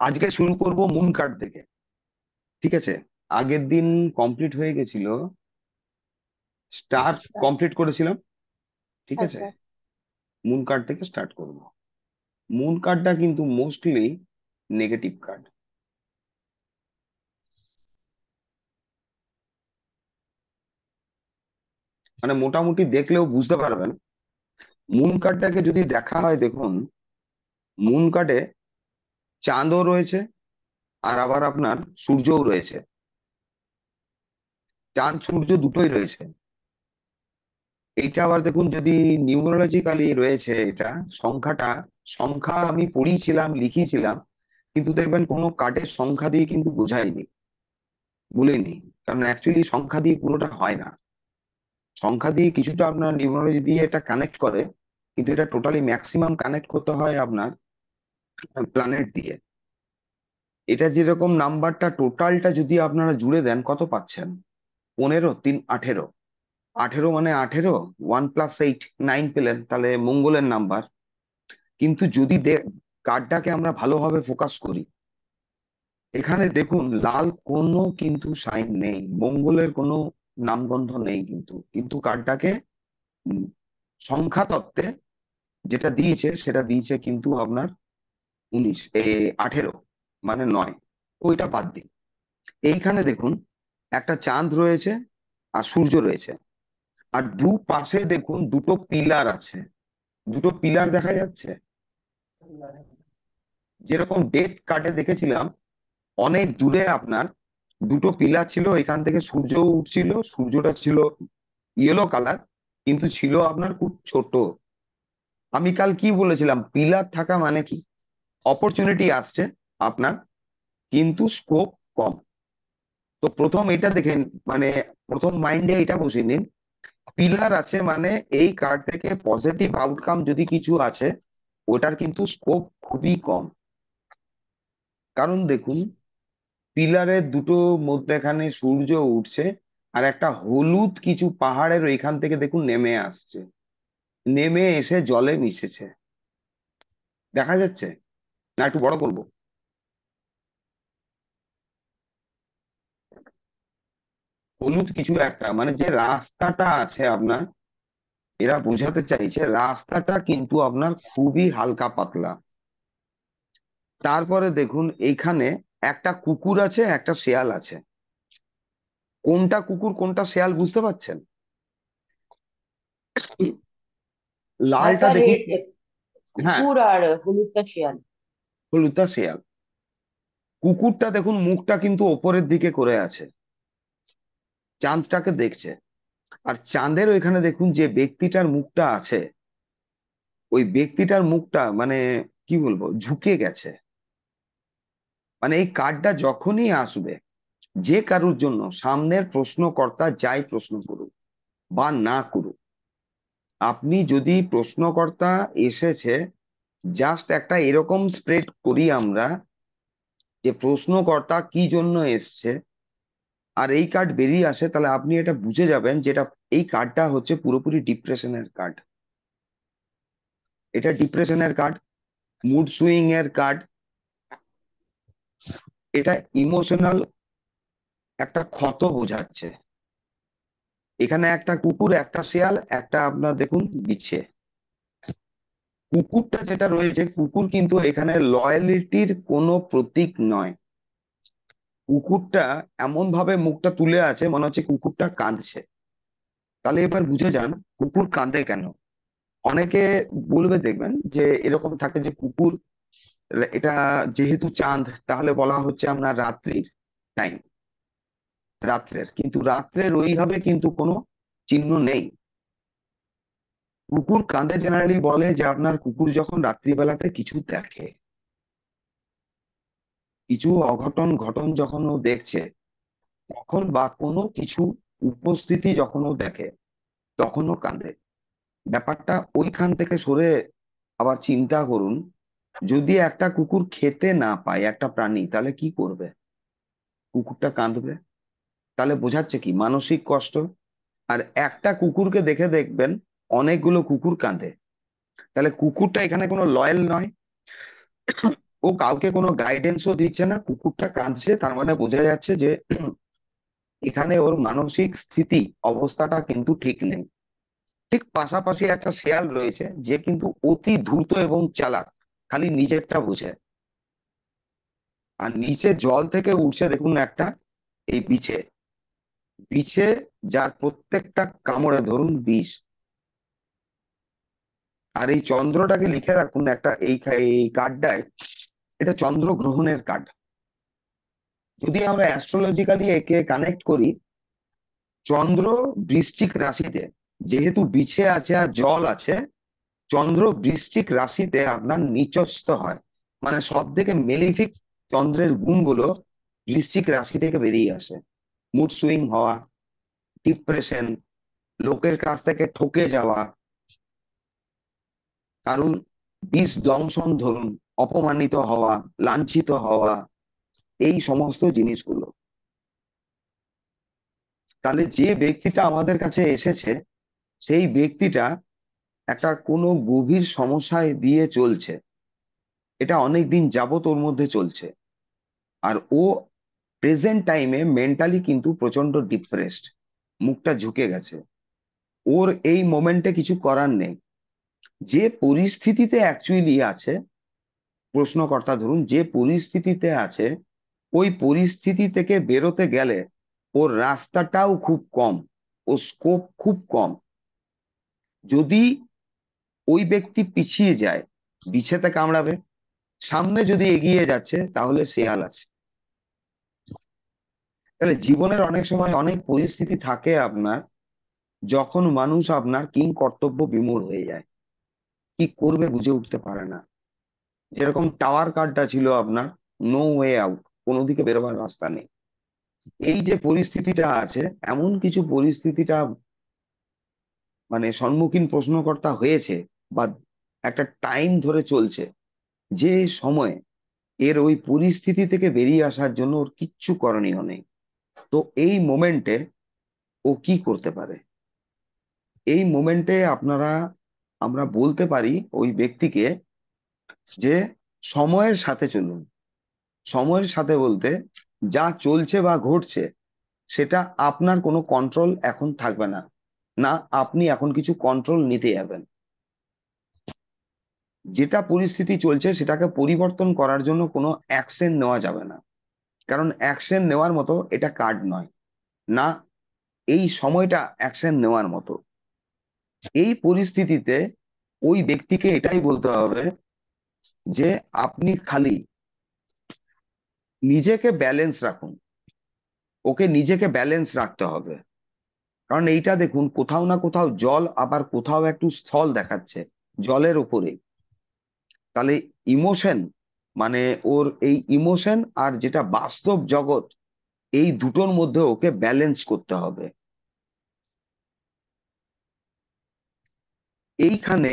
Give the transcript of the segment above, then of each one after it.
আজকে শুরু করব মুন কার্ড থেকে। ঠিক আছে? আগের দিন কমপ্লিট হয়ে গেছিল, স্টার আচ্ছা। কমপ্লিট করেছিলাম। ঠিক আছে, আচ্ছা। মুন কার্ড থেকে স্টার্ট করব। মুন কার্ডটা কিন্তু মোস্টলি নেগেটিভ কার্ড। মানে মোটামুটি দেখলেও বুঝতে পারবেন। মুন কার্ডটাকে যদি দেখা হয়, দেখুন, মুন কার্ডে চাঁদও রয়েছে, আর আবার আপনার সূর্যও রয়েছে। চাঁদ সূর্য দুটোই রয়েছে। এইটা আবার দেখুন, যদি নিউমেরোলজিক্যালি রয়েছে, এটা সংখ্যাটা, সংখ্যা আমি পড়িয়েছিলাম, লিখিয়েছিলাম, কিন্তু দেখবেন কোনো কার্ডের সংখ্যা দিয়ে কিন্তু বোঝায়নি, বলিনি। কারণ অ্যাকচুয়ালি সংখ্যা দিয়ে পুরোটা হয় না। সংখ্যা দিয়ে কিছুটা আপনার নিউমেরোলজি দিয়ে এটা কানেক্ট করে, কিন্তু এটা টোটালি ম্যাক্সিমাম কানেক্ট করতে হয় আপনার প্ল্যানেট দিয়ে। এটা যেরকম নাম্বারটা টোটালটা যদি আপনারা জুড়ে দেন, কত পাচ্ছেন? 15, 3, 18। 18 মানে 18, 1 + 8, 9 পেলেন, তাহলে মঙ্গলের নাম্বার। কিন্তু যদি কার্ডটাকে আমরা ভালোভাবে ফোকাস করি, এখানে দেখুন লাল কোনো কিন্তু সাইন নেই, মঙ্গলের কোনো নামগন্ধ নেই, কিন্তু কিন্তু কার্ডটাকে উম, সংখ্যা তত্ত্বে যেটা দিয়েছে সেটা দিয়েছে কিন্তু আপনার 18, মানে 9। ওইটা বাদ দিন। এইখানে দেখুন একটা চাঁদ রয়েছে আর সূর্য রয়েছে, আর দু পাশে দেখুন দুটো পিলার আছে। দুটো পিলার দেখা যাচ্ছে, যেরকম ডেথ কার্ডে দেখেছিলাম, অনেক দূরে আপনার দুটো পিলার ছিল, এখান থেকে সূর্য উঠছিল, সূর্যটা ছিল ইয়েলো কালার, কিন্তু ছিল আপনার খুব ছোট। আমি কাল কি বলেছিলাম, পিলার থাকা মানে কি, অপরচুনিটি আসছে আপনার, কিন্তু স্কোপ কম। তো প্রথম এটা দেখেন, মানে প্রথম মাইন্ডে এটা বসিয়ে নিন, পিলার আছে মানে এই কার্ড থেকে পজিটিভ আউটকাম যদি কিছু আছে, ওটার কিন্তু স্কোপ খুবই কম। কারণ দেখুন, পিলারের দুটো মধ্যেখানে সূর্য উঠছে, আর একটা হলুদ কিছু পাহাড়ের ওইখান থেকে দেখুন নেমে আসছে, নেমে এসে জলে মিশেছে। দেখা যাচ্ছে? না একটু বড় করব? হলুদ কিছু একটা, মানে যে রাস্তাটা আছে আপনার, এরা বোঝাতে চাইছে রাস্তাটা কিন্তু আপনার খুবই হালকা পাতলা। তারপরে দেখুন এইখানে একটা কুকুর আছে, একটা শেয়াল আছে। কোনটা কুকুর কোনটা শেয়াল বুঝতে পারছেন? হ্যাঁ লালটা স্যার, দেখুন। রেড হ্যাঁ, কুকুর আর হলুদটা শিয়াল। হলুদটা শেয়াল। কুকুরটা দেখুন মুখটা কিন্তু ওপরের দিকে করে আছে, চাঁদটাকে দেখছে। আর চাঁদের ওইখানে দেখুন যে ব্যক্তিটার মুখটা আছে, ওই ব্যক্তিটার মুখটা মানে কি বলবো, ঝুঁকে গেছে। মানে এই কার্ডটা যখনই আসবে, যে কারুর জন্য সামনের প্রশ্নকর্তা যাই প্রশ্ন করুক বা না করুক, আপনি যদি প্রশ্নকর্তা এসেছে, জাস্ট একটা এরকম স্প্রেড করি আমরা, যে প্রশ্নকর্তা কি জন্য এসছে, আর এই কার্ড বেরিয়ে আসে, তাহলে আপনি এটা বুঝে যাবেন যেটা, এই কার্ডটা হচ্ছে পুরোপুরি ডিপ্রেশনের কার্ড। এটা ডিপ্রেশনের কার্ড, মুড সুইং এর কার্ড। এটা ইমোশনাল একটা ক্ষত বোঝাচ্ছে। এখানে একটা কুকুর, একটা শেয়াল, একটা আপনার দেখুন বিছে। কুকুরটা যেটা রয়েছে, কুকুর কিন্তু এখানে লয়ালিটির কোনো প্রতীক নয়। কুকুরটা এমন ভাবে মুখটা তুলে আছে, মনে হচ্ছে কুকুরটা কাঁদছে। তাহলে এবার বুঝে যান কুকুর কাঁদে কেন। অনেকে বলবে, দেখবেন যে এরকম থাকে যে কুকুর, এটা যেহেতু চাঁদ, তাহলে বলা হচ্ছে আপনার রাত্রির টাইম, রাত্রের, কিন্তু রাত্রের ওইভাবে কিন্তু কোনো চিহ্ন নেই। কুকুর কাঁদে জেনারেলি বলে যে আপনার কুকুর যখন রাত্রিবেলাতে কিছু দেখে, কিছু অঘটন ঘটন যখন ও দেখছে, তখন বা কোনো কিছু উপস্থিতি যখন ও দেখে, তখনও কাঁদে। ব্যাপারটা ওইখান থেকে সরে আবার চিন্তা করুন, যদি একটা কুকুর খেতে না পায় একটা প্রাণী, তাহলে কি করবে? কুকুরটা কাঁদবে। তাহলে বোঝাচ্ছে কি, মানসিক কষ্ট। আর একটা কুকুরকে দেখে দেখবেন অনেকগুলো কুকুর কাঁদে। তাহলে কুকুরটা এখানে কোনো লয়াল নয়, ও কাউকে কোনো গাইডেন্সও দিচ্ছে না, কুকুরটা কাঁদছে, তার মানে বোঝা যাচ্ছে যে এখানে ওর মানসিক স্থিতি অবস্থাটা কিন্তু ঠিক নেই। ঠিক পাশাপাশি একটা শেয়াল রয়েছে যে কিন্তু অতি ধূর্ত এবং চালাক, খালি নিজেরটা বোঝে। আর নিচে জল থেকে উঠছে দেখুন একটা এই বিছে, বিছে, যার প্রত্যেকটা কামড়ে ধরুন বিষ। আর এই চন্দ্রটাকে লিখে রাখুন একটা, এই কার্ডটায়, এটা চন্দ্র গ্রহণের কার্ড। যদি আমরা অ্যাস্ট্রোলজিক্যালি একে কানেক্ট করি, চন্দ্র বৃশ্চিক রাশিতে যেহেতু বিছে আছে আর জল আছে, চন্দ্র বৃশ্চিক রাশিতে আপনার নিচস্থ হয়, মানে সব থেকে মেলিফিক চন্দ্রের গুণগুলো বৃশ্চিক রাশি থেকে বেরিয়ে আসে। মুড সুইং হওয়া, ডিপ্রেশন, লোকের কাছ থেকে ঠকে যাওয়া, কারণ বিষ দংশন ধরুন, অপমানিত হওয়া, লাঞ্ছিত হওয়া, এই সমস্ত জিনিসগুলো। তাহলে যে ব্যক্তিটা আমাদের কাছে এসেছে, সেই ব্যক্তিটা একটা কোনো গভীর সমস্যায় দিয়ে চলছে, এটা অনেক দিন যাবত ওর মধ্যে চলছে। আর ও প্রেজেন্ট টাইমে মেন্টালি কিন্তু প্রচন্ড ডিপ্রেসড, মুখটা ঝুঁকে গেছে। ওর এই মোমেন্টে কিছু করার নেই। যে পরিস্থিতিতে অ্যাকচুয়ালি আছে, প্রশ্নকর্তা ধরুন যে পরিস্থিতিতে আছে, ওই পরিস্থিতি থেকে বেরোতে গেলে ওর রাস্তাটাও খুব কম, ও স্কোপ খুব কম। যদি ওই ব্যক্তি পিছিয়ে যায়, বিছেতে কামড়াবে, সামনে যদি এগিয়ে যাচ্ছে তাহলে শেয়াল আছে। তাহলে জীবনের অনেক সময় অনেক পরিস্থিতি থাকে আপনার, যখন মানুষ আপনার কিং কর্তব্য বিমূঢ় হয়ে যায়, কি করবে বুঝে উঠতে পারে না। যেরকম টাওয়ার কার্ডটা ছিল আপনার, নো ওয়ে আউট, কোনো দিকে বেরোবার রাস্তা নেই। এই যে পরিস্থিতিটা আছে, এমন কিছু পরিস্থিতিটা মানে সম্মুখীন প্রশ্নকর্তা হয়েছে, বা একটা টাইম ধরে চলছে, যে সময় এর ওই পরিস্থিতি থেকে বেরিয়ে আসার জন্য ওর কিচ্ছু করণীয় নেই। তো এই মোমেন্টে ও কি করতে পারে? এই মোমেন্টে আমরা বলতে পারি ওই ব্যক্তিকে যে সময়ের সাথে চলুন। সময়ের সাথে বলতে, যা চলছে বা ঘটছে সেটা আপনার কোনো কন্ট্রোল এখন থাকবে না, না আপনি এখন কিছু কন্ট্রোল নিতে যাবেন। যেটা পরিস্থিতি চলছে সেটাকে পরিবর্তন করার জন্য কোনো অ্যাকশন নেওয়া যাবে না, কারণ অ্যাকশন নেওয়ার মতো এটা কার্ড নয়, না এই সময়টা অ্যাকশন নেওয়ার মতো। এই পরিস্থিতিতে ওই ব্যক্তিকে এটাই বলতে হবে যে আপনি খালি নিজেকে ব্যালেন্স রাখুন, ওকে নিজেকে ব্যালেন্স রাখতে হবে। কারণ এইটা দেখুন, কোথাও না কোথাও জল, আবার কোথাও একটু স্থল দেখাচ্ছে জলের উপরে। তাহলে ইমোশন, মানে ওর এই ইমোশন আর যেটা বাস্তব জগৎ, এই দুটোর মধ্যে ওকে ব্যালেন্স করতে হবে। এইখানে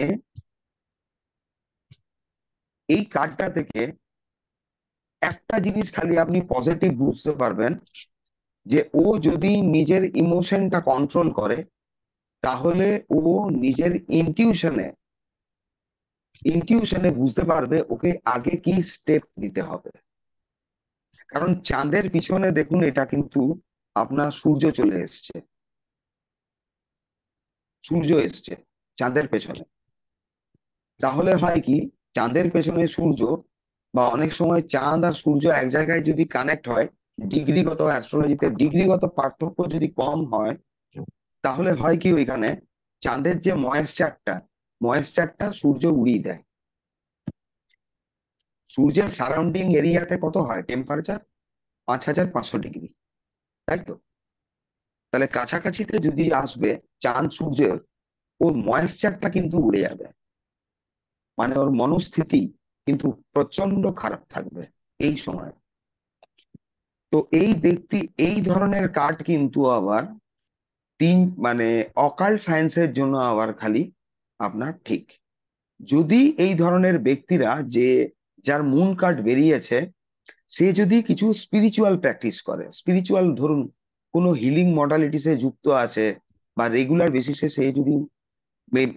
এই কার্ডটা থেকে একটা জিনিস খালি আপনি পজিটিভ বুঝতে পারবেন, যে ও যদি নিজের ইমোশনটা কন্ট্রোল করে, তাহলে ও নিজের ইনটিউশনে ইনটিউশনে বুঝতে পারবে ওকে আগে কি স্টেপ নিতে হবে। কারণ চাঁদের পিছনে দেখুন, এটা কিন্তু আপনার সূর্য চলে এসছে, সূর্য এসছে চাঁদের পেছনে। তাহলে হয় কি, চাঁদের পেছনে সূর্য, বা অনেক সময় চাঁদ আর সূর্য এক জায়গায় যদি কানেক্ট হয়, ডিগ্রিগত অ্যাস্ট্রোলজিতে ডিগ্রিগত পার্থক্য যদি কম হয়, তাহলে হয় কি, ওইখানে চাঁদের যে ময়েশ্চারটা সূর্য উড়িয়ে দেয়। সূর্যের সারাউন্ডিং এরিয়াতে কত হয় টেম্পারেচার? 5500 ডিগ্রি, তাই তো? তাহলে কাছাকাছিতে যদি আসবে চাঁদ সূর্যের, ওর ময়েশ্চারটা কিন্তু উড়ে যাবে, মানে ওর মনস্থিতি কিন্তু প্রচন্ড খারাপ থাকবে এই সময়। তো এই ব্যক্তি, এই ধরনের কার্ড কিন্তু আবার তিন, মানে অকাল্ট সায়েন্সের জন্য আবার খালি আপনার ঠিক। যদি এই ধরনের ব্যক্তিরা, যে যার মুন কার্ড বেরিয়েছে, সে যদি কিছু স্পিরিচুয়াল প্র্যাকটিস করে, স্পিরিচুয়াল ধরুন কোনো হিলিং মডালিটিসে যুক্ত আছে, বা রেগুলার বেসিসে সে যদি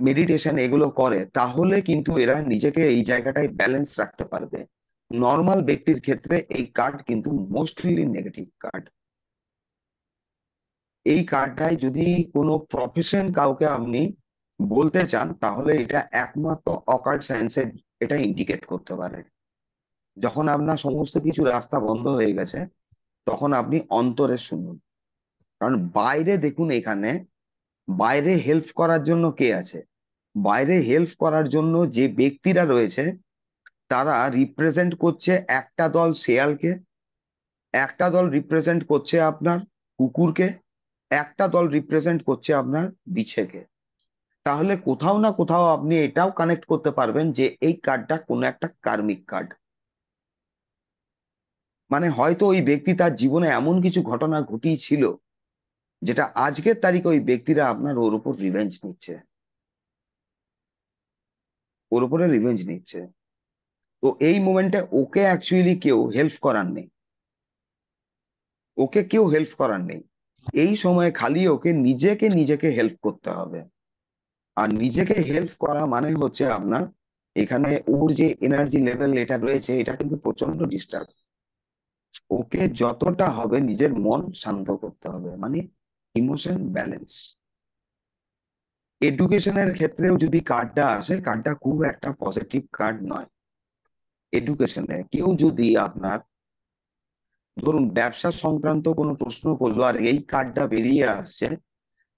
মেডিটেশন এগুলো করে, তাহলে কিন্তু এরা নিজেকে এই জায়গাটায় ব্যালেন্স রাখতে পারবে। নর্মাল ব্যক্তির ক্ষেত্রে এই কার্ড কিন্তু মোস্টলি নেগেটিভ কার্ড। এই কার্ডটায় যদি কোনো প্রফেশন কাউকে আপনি বলতে চান, তাহলে এটা একমাত্র অকাল্ট সায়েন্সে এটা ইন্ডিকেট করতে পারে। যখন আপনার সমস্ত কিছু রাস্তা বন্ধ হয়ে গেছে, তখন আপনি অন্তরে শুনুন। কারণ বাইরে দেখুন, এখানে বাইরে হেল্প করার জন্য কে আছে? বাইরে হেল্প করার জন্য যে ব্যক্তিরা রয়েছে, তারা রিপ্রেজেন্ট করছে একটা দল শেয়ালকে, একটা দল রিপ্রেজেন্ট করছে আপনার কুকুরকে, একটা দল রিপ্রেজেন্ট করছে আপনার বিছেকে। তাহলে কোথাও না কোথাও আপনি এটাও কানেক্ট করতে পারবেন যে এই কার্ডটা কোনো একটা কার্মিক কার্ড। মানে হয়তো ওই ব্যক্তি তার জীবনে এমন কিছু ঘটনা ঘটিয়েছিল, যেটা আজকের তারিখে ওই ব্যক্তিরা আপনার ওর উপর রিভেঞ্জ নিচ্ছে, ওর উপরে রিভেঞ্জ নিচ্ছে। তো এই মোমেন্টে ওকে অ্যাকচুয়ালি কেউ হেল্প করার নেই, ওকে কেউ হেল্প করার নেই। এই সময় খালি ওকে নিজেকে নিজেকে হেল্প করতে হবে। আর নিজেকে হেল্প করা মানে হচ্ছে আপনার, এখানে ওর যে এনার্জি লেভেল এটা রয়েছে, এটা কিন্তু প্রচন্ড ডিস্টার্ব। ওকে যতটা হবে নিজের মন শান্ত করতে হবে, মানে ইমোশন ব্যালেন্স। এডুকেশনের ক্ষেত্রেও যদি কার্ডটা আসে, কার্ডটা খুব একটা পজিটিভ কার্ড নয়। এডুকেশনে কেউ যদি আপনার, ধরুন ব্যবসা সংক্রান্ত কোনো প্রশ্ন করলো আর এই কার্ডটা বেরিয়ে আসছে,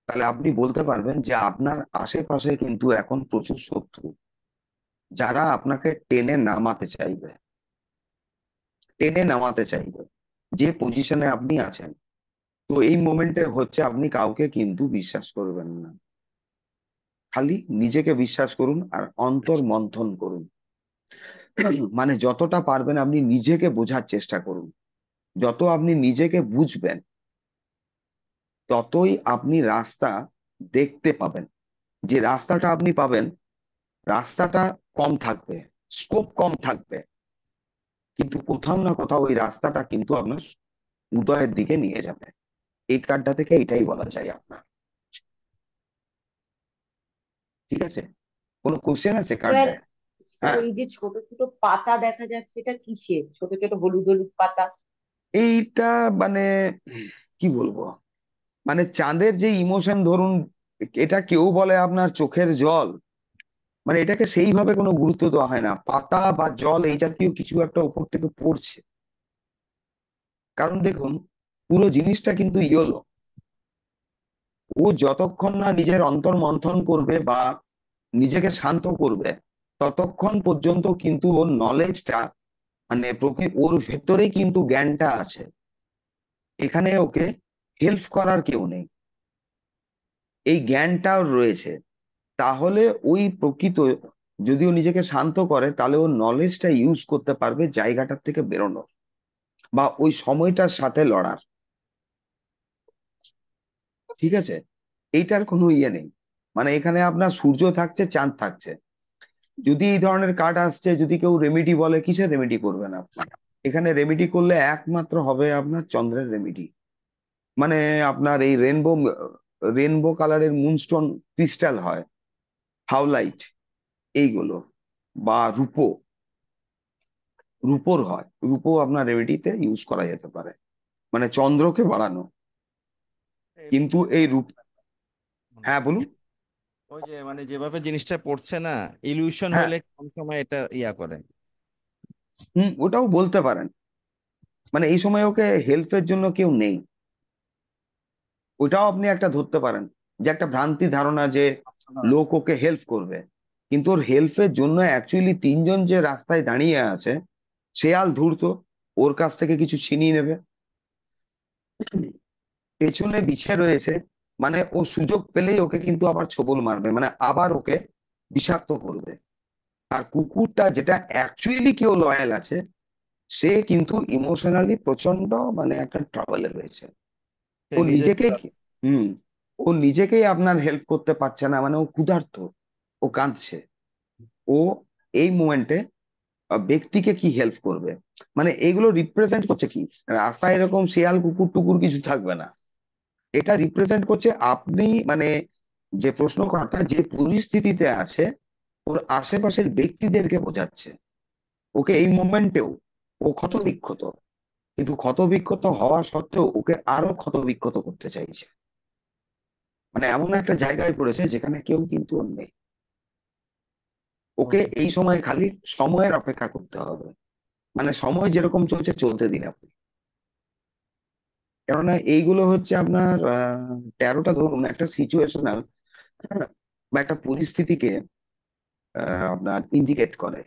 তাহলে আপনি বলতে পারবেন যে আপনার আশেপাশে কিন্তু এখন প্রচুর শত্রু, যারা আপনাকে টেনে নামাতে চাইবে, টেনে নামাতে চাইবে যে পজিশনে আপনি আছেন। তো এই মোমেন্টে হচ্ছে আপনি কাউকে কিন্তু বিশ্বাস করবেন না। খালি নিজেকে বিশ্বাস করুন আর অন্তর মন্থন করুন। মানে যতটা পারবেন আপনি নিজেকে বোঝার চেষ্টা করুন। যত আপনি নিজেকে বুঝবেন, ততই আপনি রাস্তা দেখতে পাবেন। যে রাস্তাটা আপনি পাবেন, রাস্তাটা কম থাকবে, স্কোপ কম থাকবে, কিন্তু কোথাও না কোথাও ওই রাস্তাটা কিন্তু আপনার উদয়ের দিকে নিয়ে যাবে। এই কার্ডটা থেকে এটাই বলা যায় আপনার। ঠিক আছে? কোনো কোশ্চেন আছে স্যার, কার্ডটায়? স্যার হ্যাঁ, ওই যে ছোট ছোট পাতা দেখা যাচ্ছে, এটা কিসের? ছোট ছোট হলুদ হলুদ পাতা। এইটা মানে কি বলবো, মানে চাঁদের যে ইমোশন ধরুন, এটা কেউ বলে আপনার চোখের জল, মানে এটাকে সেইভাবে কোনো গুরুত্ব দেওয়া হয় না। পাতা বা জল এই জাতীয় কিছু একটা উপর থেকে পড়ছে। কারণ দেখুন, পুরো জিনিসটা কিন্তু ইয়েলো। ও যতক্ষণ না নিজের অন্তর মন্থন করবে বা নিজেকে শান্ত করবে, ততক্ষণ পর্যন্ত কিন্তু ওর নলেজটা, মানে ওর ভেতরেই কিন্তু জ্ঞানটা আছে। এখানে ওকে হেল্প করার কেউ নেই, এই জ্ঞানটাও রয়েছে। তাহলে ওই প্রকৃত, যদি ও নিজেকে শান্ত করে, তাহলে ও নলেজটা ইউজ করতে পারবে জায়গাটার থেকে বেরোনোর, বা ওই সময়টার সাথে লড়ার। ঠিক আছে? এইটার কোনো ইয়ে নেই। মানে এখানে আপনার সূর্য থাকছে, চাঁদ থাকছে। যদি এই ধরনের কার্ড আসছে, যদি কেউ রেমেডি বলে, কিসের রেমেডি করবেন আপনি? এখানে রেমেডি করলে একমাত্র হবে আপনার চন্দ্রের রেমেডি। মানে আপনার এই রেনবো, রেনবো কালারের মুনস্টোন ক্রিস্টাল হয়, হাউলাইট, এইগুলো, বা রূপো, রূপোর হয়, রূপো আপনার রেমেডিতে ইউজ করা যেতে পারে, মানে চন্দ্রকে বাড়ানো। এটা কিন্তু খুবই এই ভালো রূপ, মনে হ্যাঁ হচ্ছে। বলুন। ওই যে মানে যেভাবে জিনিসটা পড়ছে না, ইলিউশন হ্যাঁ, হইলে কোন সময় এটা ইয়া করে। ওটাও বলতে পারেন। মানে এই সময় ওকে হেল্পের জন্য কেউ নেই, ওটাও আপনি একটা ধরতে পারেন, যে একটা ভ্রান্তি ধারণা যে লোক ওকে হেল্প করবে। কিন্তু ওর হেল্পের জন্য অ্যাকচুয়ালি তিনজন যে রাস্তায় দাঁড়িয়ে আছে, শেয়াল ধূর্ত, ওর কাছ থেকে কিছু ছিনিয়ে নেবে। পেছনে বিছে রয়েছে, মানে ও সুযোগ পেলেই ওকে কিন্তু আবার ছোবল মারবে, মানে আবার ওকে বিষাক্ত করবে। আর কুকুরটা, যেটা অ্যাকচুয়ালি কেউ লয়াল আছে, সে কিন্তু ইমোশনালি প্রচন্ড, মানে একটা ট্রাবলে রয়েছে। সে ও নিজে নিজেকেই, হুম, ও নিজেকেই আপনার হেল্প করতে পারছে না, মানে ও ক্ষুধার্ত, ও কাঁদছে। ও এই মোমেন্টে ব্যক্তিকে কি হেল্প করবে? মানে এগুলো রিপ্রেজেন্ট করছে কি, রাস্তায় এরকম শিয়াল কুকুর টুকুর কিছু থাকবে না। এটা রিপ্রেজেন্ট করছে আপনি, মানে যে প্রশ্নকর্তা যে পরিস্থিতিতে আছে ওর আশেপাশের ব্যক্তিদেরকে বোঝাচ্ছে, ওকে এই মোমেন্টেও ও ক্ষতবিক্ষত, কিন্তু ক্ষতবিক্ষত হওয়া সত্ত্বেও ওকে আরো ক্ষতবিক্ষত করতে চাইছে। মানে এমন একটা জায়গায় পড়েছে যেখানে কেউ কিন্তু ওর নেই, ওকে এই সময় খালি সময়ের অপেক্ষা করতে হবে। মানে সময় যেরকম চলছে চলতে দিন আপনি। কেননা এইগুলো হচ্ছে আপনার তেরোটা ধরুন একটা সিচুয়েশনাল বা একটা পরিস্থিতিকে আপনার ইন্ডিকেট করে।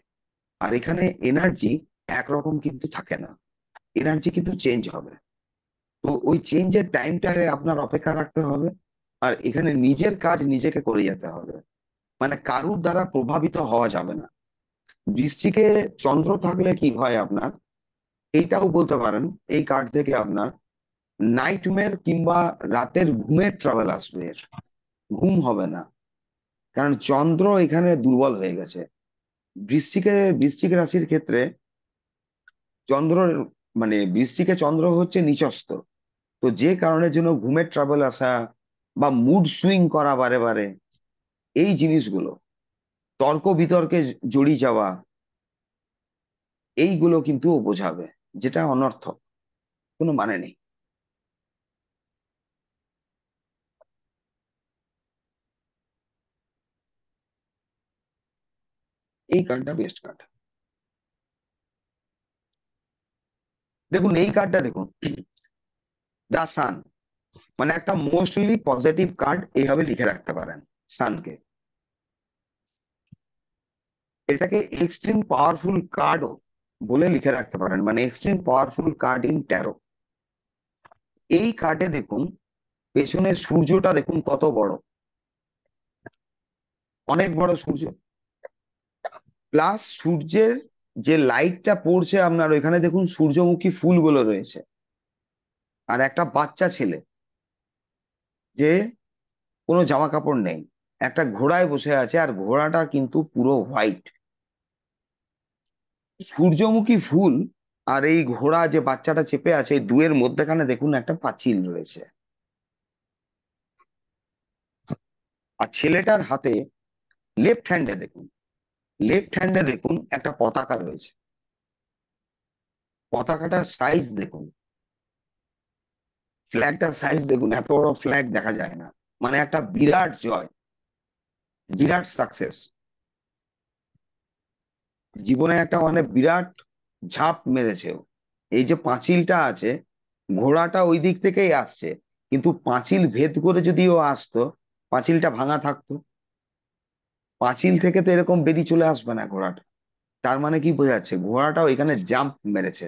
আর এখানে এনার্জি একরকম কিন্তু থাকে না, এনার্জি কিন্তু চেঞ্জ হবে। তো ওই চেঞ্জের টাইমটাকে আপনার অপেক্ষা রাখতে হবে। আর এখানে নিজের কাজ নিজেকে করে যেতে হবে, মানে কারুর দ্বারা প্রভাবিত হওয়া যাবে না। বৃশ্চিকে চন্দ্র থাকলে কি হয় আপনার, এইটাও বলতে পারেন এই কার্ড থেকে আপনার নাইটমের কিংবা রাতের ঘুমের ট্রাভেল আসবে, এর ঘুম হবে না। কারণ চন্দ্র এখানে দুর্বল হয়ে গেছে। বৃশ্চিক রাশির ক্ষেত্রে চন্দ্র, মানে বৃশ্চিকে চন্দ্র হচ্ছে নিচস্থ। তো যে কারণের জন্য ঘুমের ট্রাভেল আসা বা মুড সুইং করা বারে বারে, এই জিনিসগুলো, তর্ক বিতর্কে জড়িয়ে যাওয়া, এইগুলো কিন্তু ও বোঝাবে, যেটা অনর্থক, কোনো মানে নেই। এই কার্ডটা বেস্ট কার্ড। দেখুন এই কার্ডটা দেখুন, দা সান, মানে একটা মোস্টলি পজিটিভ কার্ড, এইভাবে লিখে রাখতে পারেন সানকে। এটাকে এক্সট্রিম পাওয়ারফুল কার্ডও বলে লিখে রাখতে পারেন, মানে extreme powerful card in tarot. এই কার্ডে দেখুন পেছনের সূর্যটা দেখুন কত বড়, অনেক বড় সূর্য। প্লাস সূর্যের যে লাইটটা পড়ছে আপনার ওইখানে দেখুন সূর্যমুখী ফুলগুলো রয়েছে। আর একটা বাচ্চা ছেলে, যে কোনো জামা কাপড় নেই, একটা ঘোড়ায় বসে আছে, আর ঘোড়াটা কিন্তু পুরো হোয়াইট। সূর্যমুখী ফুল আর এই ঘোড়া যে বাচ্চাটা চেপে আছে, এই দুয়ের মধ্যেখানে দেখুন একটা পাঁচিল রয়েছে। আর ছেলেটার হাতে লেফট হ্যান্ডে দেখুন, লেফট হ্যান্ডে দেখুন একটা পতাকা রয়েছে। পতাকাটার সাইজ দেখুন, ফ্ল্যাগটার সাইজ দেখুন, এত বড় ফ্ল্যাগ দেখা যায় না। মানে একটা বিরাট জয়, বিরাট সাকসেস, জীবনে একটা মানে বিরাট ঝাঁপ মেরেছে ও। এই যে পাঁচিলটা আছে, ঘোড়াটা ওই দিক থেকেই আসছে, কিন্তু পাঁচিল ভেদ করে যদি ও আসতো, পাঁচিলটা ভাঙা থাকতো, পাঁচিল থেকে তো এরকম বেরিয়ে চলে আসবে না ঘোড়াটা। তার মানে কি বোঝাচ্ছে, ঘোড়াটা ওইখানে জাম্প মেরেছে,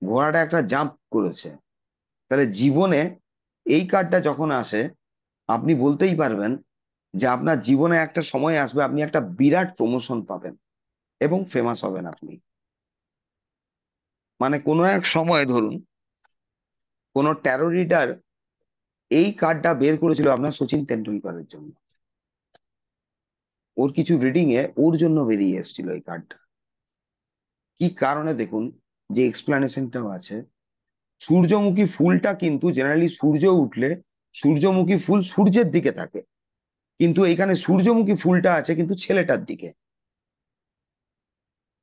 ঘোড়াটা একটা জাম্প করেছে। তাহলে জীবনে এই কার্ডটা যখন আসে, আপনি বলতেই পারবেন যে আপনার জীবনে একটা সময় আসবে, আপনি একটা বিরাট প্রমোশন পাবেন এবং ফেমাস হবেন আপনি। মানে কোনো এক সময় ধরুন কোনো ট্যারো রিডার এই কার্ডটা বের করেছিল আপনার সচিন তেন্ডুলকরের জন্য, ওর কিছু রিডিং এ ওর জন্য বেরিয়ে এসেছিল এই কার্ডটা। কি কারণে দেখুন, যে এক্সপ্লানেশনটাও আছে। সূর্যমুখী ফুলটা কিন্তু জেনারেলি সূর্য উঠলে সূর্যমুখী ফুল সূর্যের দিকে থাকে, কিন্তু এখানে সূর্যমুখী ফুলটা আছে কিন্তু ছেলেটার দিকে।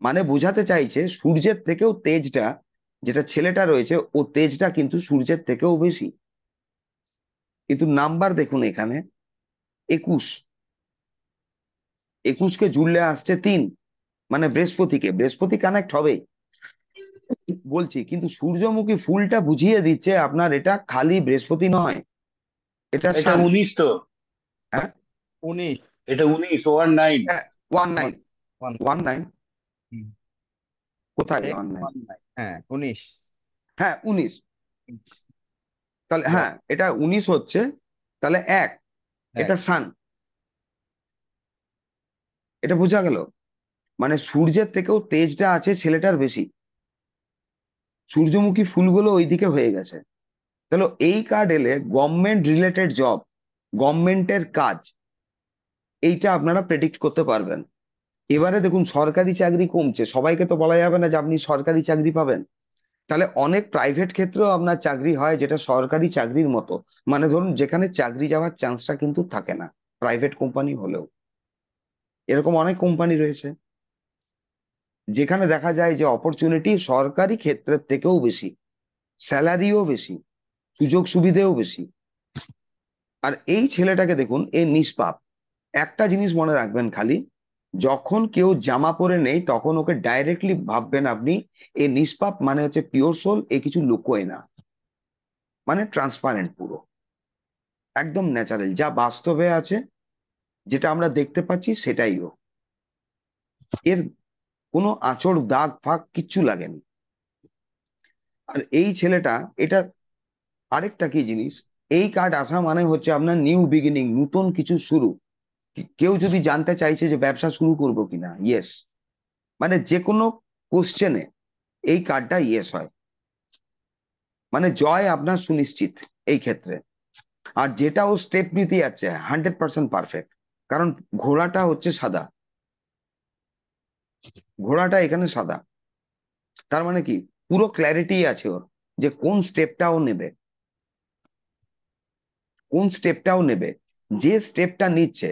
মানে বোঝাতে চাইছে সূর্যের থেকেও তেজটা, যেটা ছেলেটা রয়েছে ও তেজটা কিন্তু সূর্যের থেকেও বেশি। কিন্তু নাম্বার দেখুন এখানে 21, 21কে জুড়লে আসছে 3, মানে বৃহস্পতি কানেক্ট হবে বলছি। কিন্তু সূর্যমুখী ফুলটা বুঝিয়ে দিচ্ছে আপনার এটা খালি বৃহস্পতি নয়, এটা এটা সান। 19 তো। হ্যাঁ, 19। এটা 19, 19। হ্যাঁ, 19, ওয়ান ওয়ান 19 কোথায় 19? 1 9, হ্যাঁ 19। হ্যাঁ 19। তাহলে বল। হ্যাঁ এটা 19 হচ্ছে, তাহলে এক, এক। এটা সান। এটা বোঝা গেল, মানে সূর্যের থেকেও তেজটা আছে ছেলেটার বেশি, সূর্যমুখী ফুলগুলো ওইদিকে হয়ে গেছে। তাহলে এই কার্ড এলে গভর্নমেন্ট রিলেটেড জব, গভর্নমেন্টের কাজ, এইটা আপনারা প্রেডিক্ট করতে পারবেন। এবারে দেখুন সরকারি চাকরি কমছে, সবাইকে তো বলা যাবে না যে আপনি সরকারি চাকরি পাবেন। তাহলে অনেক প্রাইভেট ক্ষেত্রেও আপনার চাকরি হয় যেটা সরকারি চাকরির মতো, মানে ধরুন যেখানে চাকরি যাওয়ার চান্সটা কিন্তু থাকে না। প্রাইভেট কোম্পানি হলেও। এরকম অনেক কোম্পানি রয়েছে যেখানে দেখা যায় যে অপরচুনিটি সরকারি ক্ষেত্রের থেকেও বেশি, স্যালারিও বেশি, সুযোগ সুবিধেও বেশি। আর এই ছেলেটাকে দেখুন, এ নিষ্পাপ। একটা জিনিস মনে রাখবেন খালি, যখন কেউ জামা পরে নেই তখন ওকে ডাইরেক্টলি ভাববেন আপনি এ নিষ্পাপ, মানে হচ্ছে পিওর সোল, এ কিছু লুকোয় না, মানে ট্রান্সপারেন্ট পুরো, একদম ন্যাচারাল, যা বাস্তবে আছে, যেটা আমরা দেখতে পাচ্ছি সেটাই ও। এর কোনো আঁচড় দাগ ফাগ কিচ্ছু লাগেনি। আর এই ছেলেটা, এটা আরেকটা কি জিনিস, এই কার্ড আসা মানে হচ্ছে আপনার নিউ বিগিনিং, নতুন কিছু শুরু। কেউ যদি জানতে চাইছে যে ব্যবসা শুরু করবো কিনা, ইয়েস, মানে যে কোনো কোশ্চেনে এই কার্ডটা ইয়েস হয়, মানে জয় আপনার সুনিশ্চিত এই ক্ষেত্রে। আর যেটা ও স্টেপ নিতে যাচ্ছে 100% পারফেক্ট, কারণ ঘোড়াটা হচ্ছে সাদা, ঘোড়াটা এখানে সাদা। তার মানে কি, পুরো ক্ল্যারিটি আছে ওর যে কোন স্টেপটা ও নেবে, কোন স্টেপটা ও নেবে, যে স্টেপটা নিচ্ছে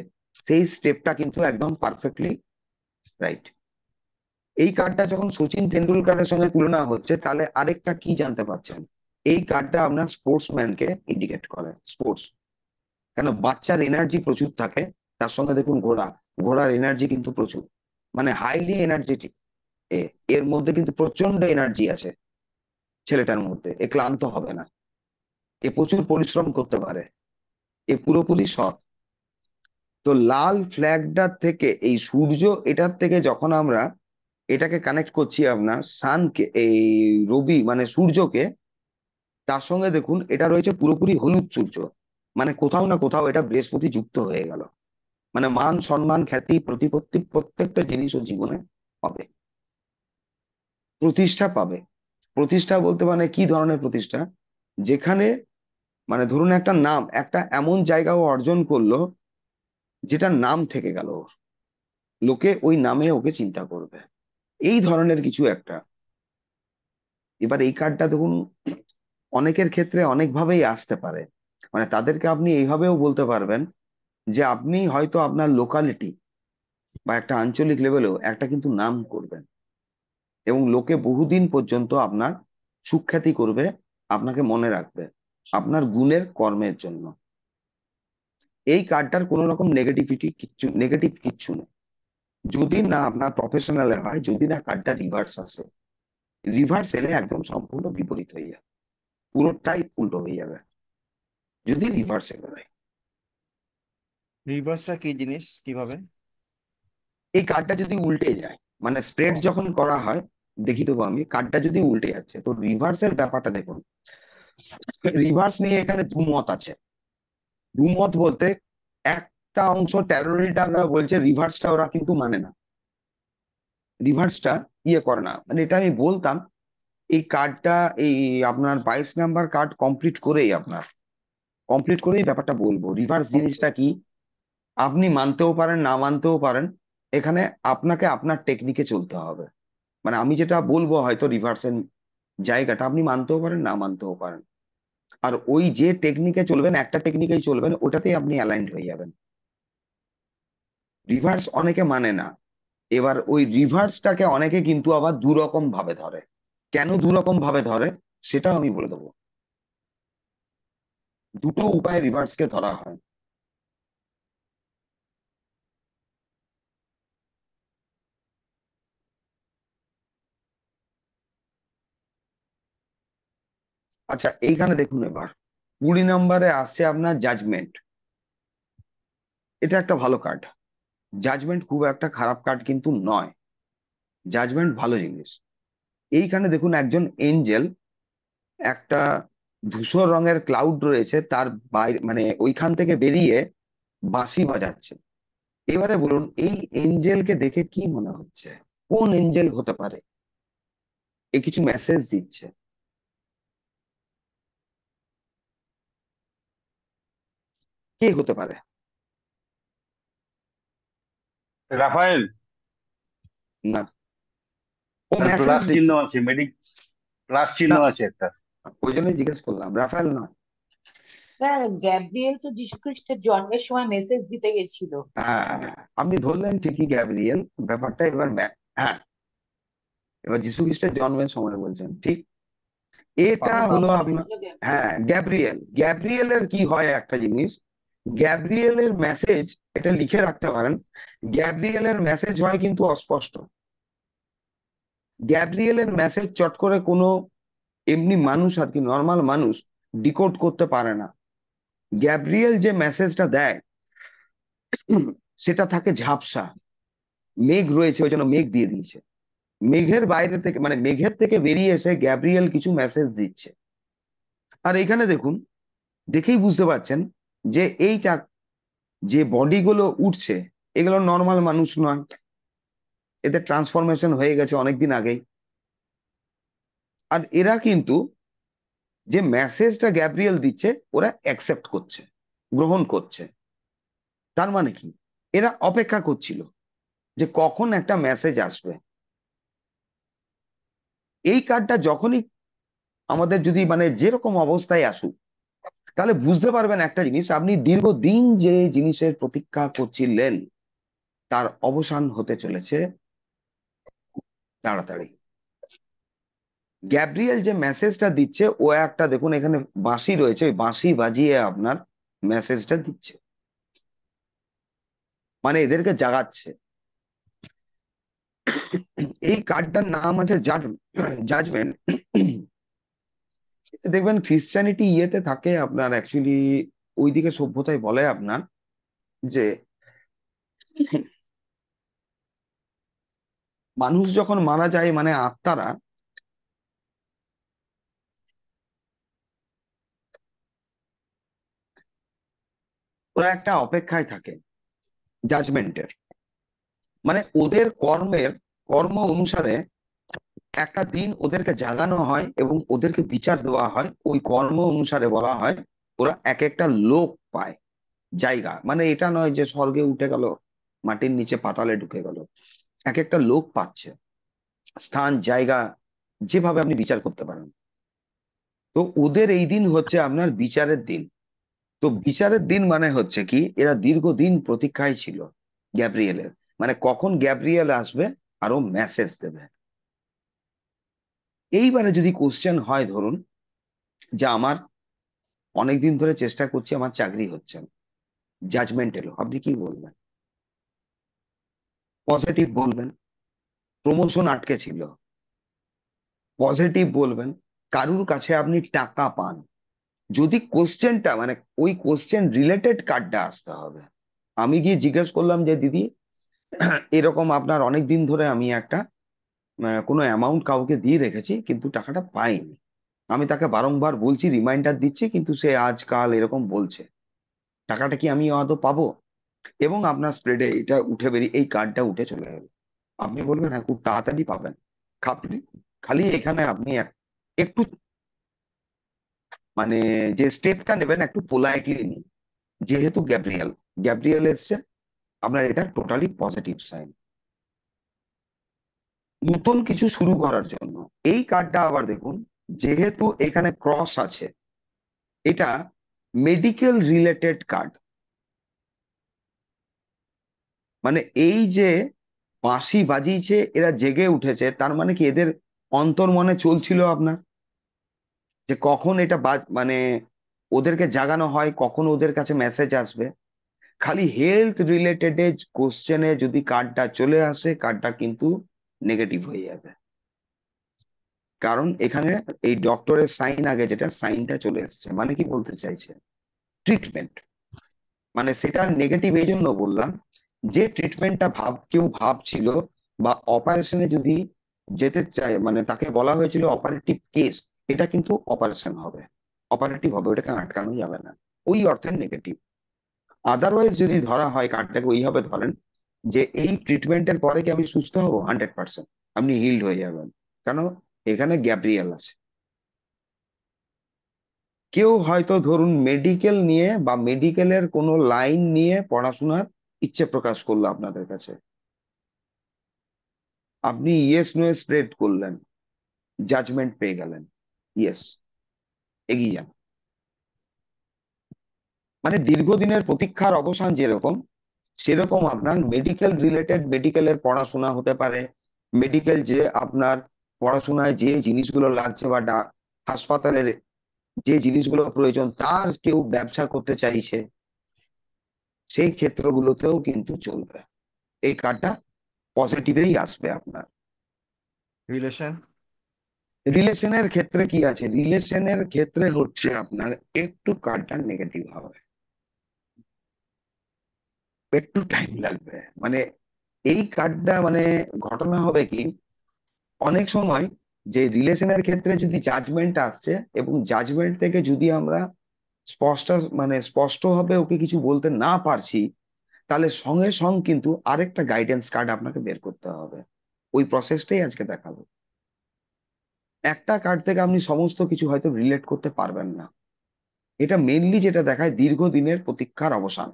সেই স্টেপটা কিন্তু একদম পারফেক্টলি রাইট। এই কার্ডটা যখন সচিন তেন্ডুলকারের সঙ্গে তুলনা হচ্ছে, তাহলে আরেকটা কি জানতে পারছেন, এই কার্ডটা আপনার স্পোর্টসম্যানকে ইন্ডিকেট করে, স্পোর্টস। কেন, বাচ্চার এনার্জি প্রচুর থাকে, তার সঙ্গে দেখুন ঘোড়া, ঘোড়ার এনার্জি কিন্তু প্রচুর, মানে হাইলি এনার্জেটিক। এর মধ্যে কিন্তু প্রচন্ড এনার্জি আছে ছেলেটার মধ্যে, এ ক্লান্ত হবে না, এ প্রচুর পরিশ্রম করতে পারে, এ পুরোপুরি সৎ। তো লাল ফ্ল্যাগটার থেকে এই সূর্য, এটার থেকে যখন আমরা এটাকে কানেক্ট করছি আপনার সানকে, এই রবি মানে সূর্যকে, তার সঙ্গে দেখুন এটা রয়েছে পুরোপুরি হলুদ সূর্য, মানে কোথাও না কোথাও এটা বৃহস্পতি যুক্ত হয়ে গেল, মানে মান সম্মান খ্যাতি প্রতিপত্তি প্রত্যেকটা জিনিসও জীবনে পাবে, প্রতিষ্ঠা পাবে। প্রতিষ্ঠা বলতে মানে কি ধরনের প্রতিষ্ঠা, যেখানে মানে ধরুন একটা নাম, একটা এমন জায়গাও অর্জন করলো যেটা নাম থেকে গেল ওর, লোকে ওই নামে ওকে চিন্তা করবে, এই ধরনের কিছু একটা। এবার এই কার্ডটা দেখুন অনেকের ক্ষেত্রে অনেকভাবেই আসতে পারে, মানে তাদেরকে আপনি এইভাবেও বলতে পারবেন যে আপনি হয়তো আপনার লোকালিটি বা একটা আঞ্চলিক লেভেলেও একটা কিন্তু নাম করবেন, এবং লোকে বহুদিন পর্যন্ত আপনার সুখ্যাতি করবে, আপনাকে মনে রাখবে আপনার গুণের কর্মের জন্য। এই কার্ডটার কোনো রকম নেগেটিভিটি কিচ্ছু, নেগেটিভ কিচ্ছু নেই, যদি না আপনার প্রফেশনালে হয়, যদি না কার্ডটা রিভার্স আসে। রিভার্স এলে একদম সম্পূর্ণ বিপরীত হয়ে যাবে, পুরোটাই উল্টো হয়ে যাবে যদি রিভার্স এলে হয়। রিভার্সটা কি জিনিস, কিভাবে? এই কার্ডটা যদি উল্টে যায়, মানে স্প্রেড যখন করা হয়, দেখিয়ে দেবো আমি, কার্ডটা যদি উল্টে যাচ্ছে তো রিভার্সের ব্যাপারটা দেখুন। রিভার্স নিয়ে এখানে দুমত আছে। দুমত বলতে, একটা অংশ ট্যারো রিডাররা বলছে রিভার্সটা ওরা কিন্তু মানে না, রিভার্সটা ইয়ে করে না, মানে এটা আমি বলতাম এই কার্ডটা, এই আপনার 22 নাম্বার কার্ড কমপ্লিট করেই ব্যাপারটা বলবো রিভার্স জিনিসটা কি। আপনি মানতেও পারেন না মানতেও পারেন, এখানে আপনাকে আপনার টেকনিকে চলতে হবে, মানে আমি যেটা বলবো হয়তো রিভার্সের জায়গাটা আপনি মানতেও পারেন না মানতেও পারেন, আর ওই যে টেকনিকে চলবেন, একটা টেকনিকেই চলবেন, ওটাতেই আপনি অ্যালাইন্ড হয়ে যাবেন। রিভার্স অনেকে মানে না, এবার ওই রিভার্সটাকে অনেকে কিন্তু আবার দুরকম ভাবে ধরে, কেন দুরকম ভাবে ধরে সেটা আমি বলে দেবো। দুটো উপায়ে রিভার্সকে ধরা হয়। আচ্ছা, এইখানে দেখুন এবার 20 নম্বরে আসছে আপনার জাজমেন্ট। এটা একটা ভালো কার্ড, জাজমেন্ট খুব একটা খারাপ কার্ড কিন্তু নয়, জাজমেন্ট ভালো জিনিস। এইখানে দেখুন একজন এঞ্জেল, একটা ধূসর রঙের ক্লাউড রয়েছে তার বাইরে, মানে ওইখান থেকে বেরিয়ে বাঁশি বাজাচ্ছে। এবারে বলুন এই এঞ্জেলকে দেখে কি মনে হচ্ছে, কোন এঞ্জেল হতে পারে, এ কিছু মেসেজ দিচ্ছে, কে হতে পারে? রাফায়েল। না, ও তার মেসেজ প্লাস চিহ্ন দিচ্ছে। আছে, প্লাস চিহ্ন না, আছে একটা। ওই জন্যই জিজ্ঞেস করলাম, রাফায়েল নয়। স্যার, গ্যাব্রিয়েল তো যীশু খ্রিস্টের জন্মের সময় মেসেজ দিতে গেছিল। হ্যাঁ, আপনি ধরলেন ঠিকই গ্যাব্রিয়েল ব্যাপারটা। হ্যাঁ, এবার যীশু খ্রিস্টের জন্মের সময় বলছেন, ঠিক। এটা কখন হলো আপনার, এসেছিল গ্যাব্রিয়েল? হ্যাঁ, গ্যাব্রিয়েলের কি হয় একটা জিনিস, গ্যাব্রিয়েলের মেসেজ, এটা লিখে রাখতে পারেন, গ্যাব্রিয়েলের মেসেজ হয় কিন্তু অস্পষ্ট। গ্যাব্রিয়েলের মেসেজ চট করে কোনো এমনি মানুষ আর কি, নর্মাল মানুষ ডিকোড করতে পারে না। গ্যাব্রিয়েল যে মেসেজটা দেয় সেটা থাকে ঝাপসা। মেঘ রয়েছে, ওই জন্য মেঘ দিয়ে দিয়েছে। মেঘের বাইরে থেকে, মানে মেঘের থেকে বেরিয়ে এসে গ্যাব্রিয়েল কিছু মেসেজ দিচ্ছে। আর এখানে দেখুন, দেখেই বুঝতে পারছেন যে এইটা, যে বডি গুলো উঠছে, এগুলো নর্মাল মানুষ নয়, এদের ট্রান্সফরমেশন হয়ে গেছে অনেকদিন আগেই। আর এরা কিন্তু যে মেসেজটা গ্যাব্রিয়েল দিচ্ছে, ওরা অ্যাকসেপ্ট করছে, গ্রহণ করছে। তার মানে কি, এরা অপেক্ষা করছিল যে কখন একটা মেসেজ আসবে। এই কার্ডটা যখনই আমাদের যদি মানে যেরকম অবস্থায় আসুক, তাহলে বুঝতে পারবেন একটা জিনিস, আপনি দীর্ঘদিন যে জিনিসের প্রতীক্ষা করছিলেন তার অবসান হতে চলেছে তাড়াতাড়ি। গ্যাব্রিয়েল যে মেসেজটা দিচ্ছে, ও একটা দেখুন এখানে বাঁশি রয়েছে, ওই বাঁশি বাজিয়ে আপনার মেসেজটা দিচ্ছে, মানে এদেরকে জাগাচ্ছে। এই কার্ডটার নাম আছে জাজমেন্ট। দেখবেন খ্রিস্টানিটি ইয়েতে থাকে আপনার, অ্যাকচুয়ালি ওইদিকে সভ্যতায় বলে আপনার যে মানুষ যখন মারা যায়, মানে আত্মারা ওরা একটা অপেক্ষায় থাকে জাজমেন্টের। মানে ওদের কর্ম অনুসারে একটা দিন ওদেরকে জাগানো হয় এবং ওদেরকে বিচার দেওয়া হয়। ওই কর্ম অনুসারে বলা হয় ওরা এক একটা লোক পায়, জায়গা। মানে এটা নয় যে স্বর্গে উঠে গেল, মাটির নিচে পাতালে ঢুকে গেল। এক একটা লোক পাচ্ছে, স্থান, জায়গা, যেভাবে আপনি বিচার করতে পারেন। তো ওদের এই দিন হচ্ছে আপনার বিচারের দিন। তো বিচারের দিন মানে হচ্ছে কি, এরা দীর্ঘদিন প্রতীক্ষায় ছিল গ্যাব্রিয়েলের, মানে কখন গ্যাব্রিয়েল আসবে আরো মেসেজ দেবে। এইবারে যদি কোশ্চেন হয়, ধরুন যে আমার অনেকদিন ধরে চেষ্টা করছি, আমার চাকরি হচ্ছে না, জাজমেন্ট এলো, আপনি কি বলবেন? পজিটিভ বলবেন। প্রমোশন আটকে ছিল, পজিটিভ বলবেন। কারুর কাছে আপনি টাকা পান, যদি কোশ্চেনটা মানে ওই কোশ্চেন রিলেটেড কার্ডটা আসতে হবে। আমি গিয়ে জিজ্ঞেস করলাম যে দিদি, এরকম আপনার অনেক দিন ধরে আমি একটা কোনো অ্যামাউন্ট কাউকে দিয়ে রেখেছি কিন্তু টাকাটা পাইনি। আমি তাকে বারংবার বলছি, রিমাইন্ডার দিচ্ছি, কিন্তু সে আজকাল এরকম বলছে, টাকাটা কি আমি আদৌ পাবো? এবং আপনার স্প্রেডে এটা উঠে বেরিয়ে এই কার্ডটা উঠে চলে যাবে। আপনি বলবেন হ্যাঁ, খুব তাড়াতাড়ি পাবেন। খালি খালি এখানে আপনি একটু মানে যে স্টেপটা নেবেন একটু পোলাইটলি নিন। যেহেতু গ্যাব্রিয়েল এসছে, আপনার এটা টোটালি পজিটিভ সাইন, নতুন কিছু শুরু করার জন্য। এই কার্ডটা আবার দেখুন, যেহেতু এখানে ক্রস আছে, এটা মেডিকেল রিলেটেড কার্ড। মানে এই যে বাঁশি বাজিয়েছে, এরা জেগে উঠেছে, তার মানে কি এদের অন্তর মনে চলছিল আপনার যে কখন এটা মানে ওদেরকে জাগানো হয়, কখন ওদের কাছে মেসেজ আসবে। খালি হেলথ রিলেটেড কোশ্চেনে যদি কার্ডটা চলে আসে, কার্ডটা কিন্তু নেগেটিভ হয়ে যাবে। কারণ এখানে এই ডক্টরের সাইন আগে, যেটা সাইনটা চলে এসেছে, মানে কি বলতে চাইছে, ট্রিটমেন্ট। মানে সেটা নেগেটিভ এই জন্য বললাম, যে ট্রিটমেন্টটা কেউ ভাবছিল বা অপারেশনে যদি যেতে চায়, মানে তাকে বলা হয়েছিল অপারেটিভ কেস, এটা কিন্তু অপারেশন হবে, অপারেটিভ হবে, ওটাকে আটকানো যাবে না, ওই অর্থে নেগেটিভ। আদারওয়াইজ যদি ধরা হয়, কার্ডটাকে ওইভাবে ধরেন যে এই ট্রিটমেন্টের পরে কি আমি সুস্থ হবো, 100% আপনি হিল্ড হয়ে যাবেন। কেন? এখানে গ্যাব্রিয়েল আছে। কেউ হয়তো ধরুন মেডিকেল নিয়ে বা মেডিকেলের কোনো লাইন নিয়ে পড়াশোনার ইচ্ছে প্রকাশ করলো আপনাদের কাছে, আপনি ইয়েস নো স্প্রেড করলেন, জাজমেন্ট পেয়ে গেলেন, ইয়েস, এগিয়ে যান। মানে দীর্ঘদিনের প্রতীক্ষার অবসান যেরকম, সেরকম আপনার মেডিকেলের পড়াশোনা হতে পারে। মেডিকেল যে আপনার পড়াশোনায় যে জিনিসগুলো লাগছে বা হাসপাতালের যে জিনিসগুলো প্রয়োজন, তার কেউ ব্যবসা করতে চাইছে, সেই ক্ষেত্রগুলোতেও কিন্তু চলবে। এই কার্ডটা পজিটিভেই আসবে আপনার। রিলেশন। রিলেশনের ক্ষেত্রে কি আছে? রিলেশনের ক্ষেত্রে হচ্ছে আপনার একটু কার্ডটা নেগেটিভ হবে, একটু টাইম লাগবে। মানে এই কার্ডটা মানে ঘটনা হবে কি, অনেক সময় যে রিলেশনের ক্ষেত্রে যদি জাজমেন্ট আসছে এবং জাজমেন্ট থেকে যদি আমরা স্পষ্ট স্পষ্টভাবে ওকে কিছু বলতে না পারছি, তাহলে সঙ্গে সঙ্গে কিন্তু আরেকটা গাইডেন্স কার্ড আপনাকে বের করতে হবে। ওই প্রসেসটাই আজকে দেখাবো। একটা কার্ড থেকে আপনি সমস্ত কিছু হয়তো রিলেট করতে পারবেন না। এটা মেইনলি যেটা দেখায় দীর্ঘদিনের প্রতীক্ষার অবসান।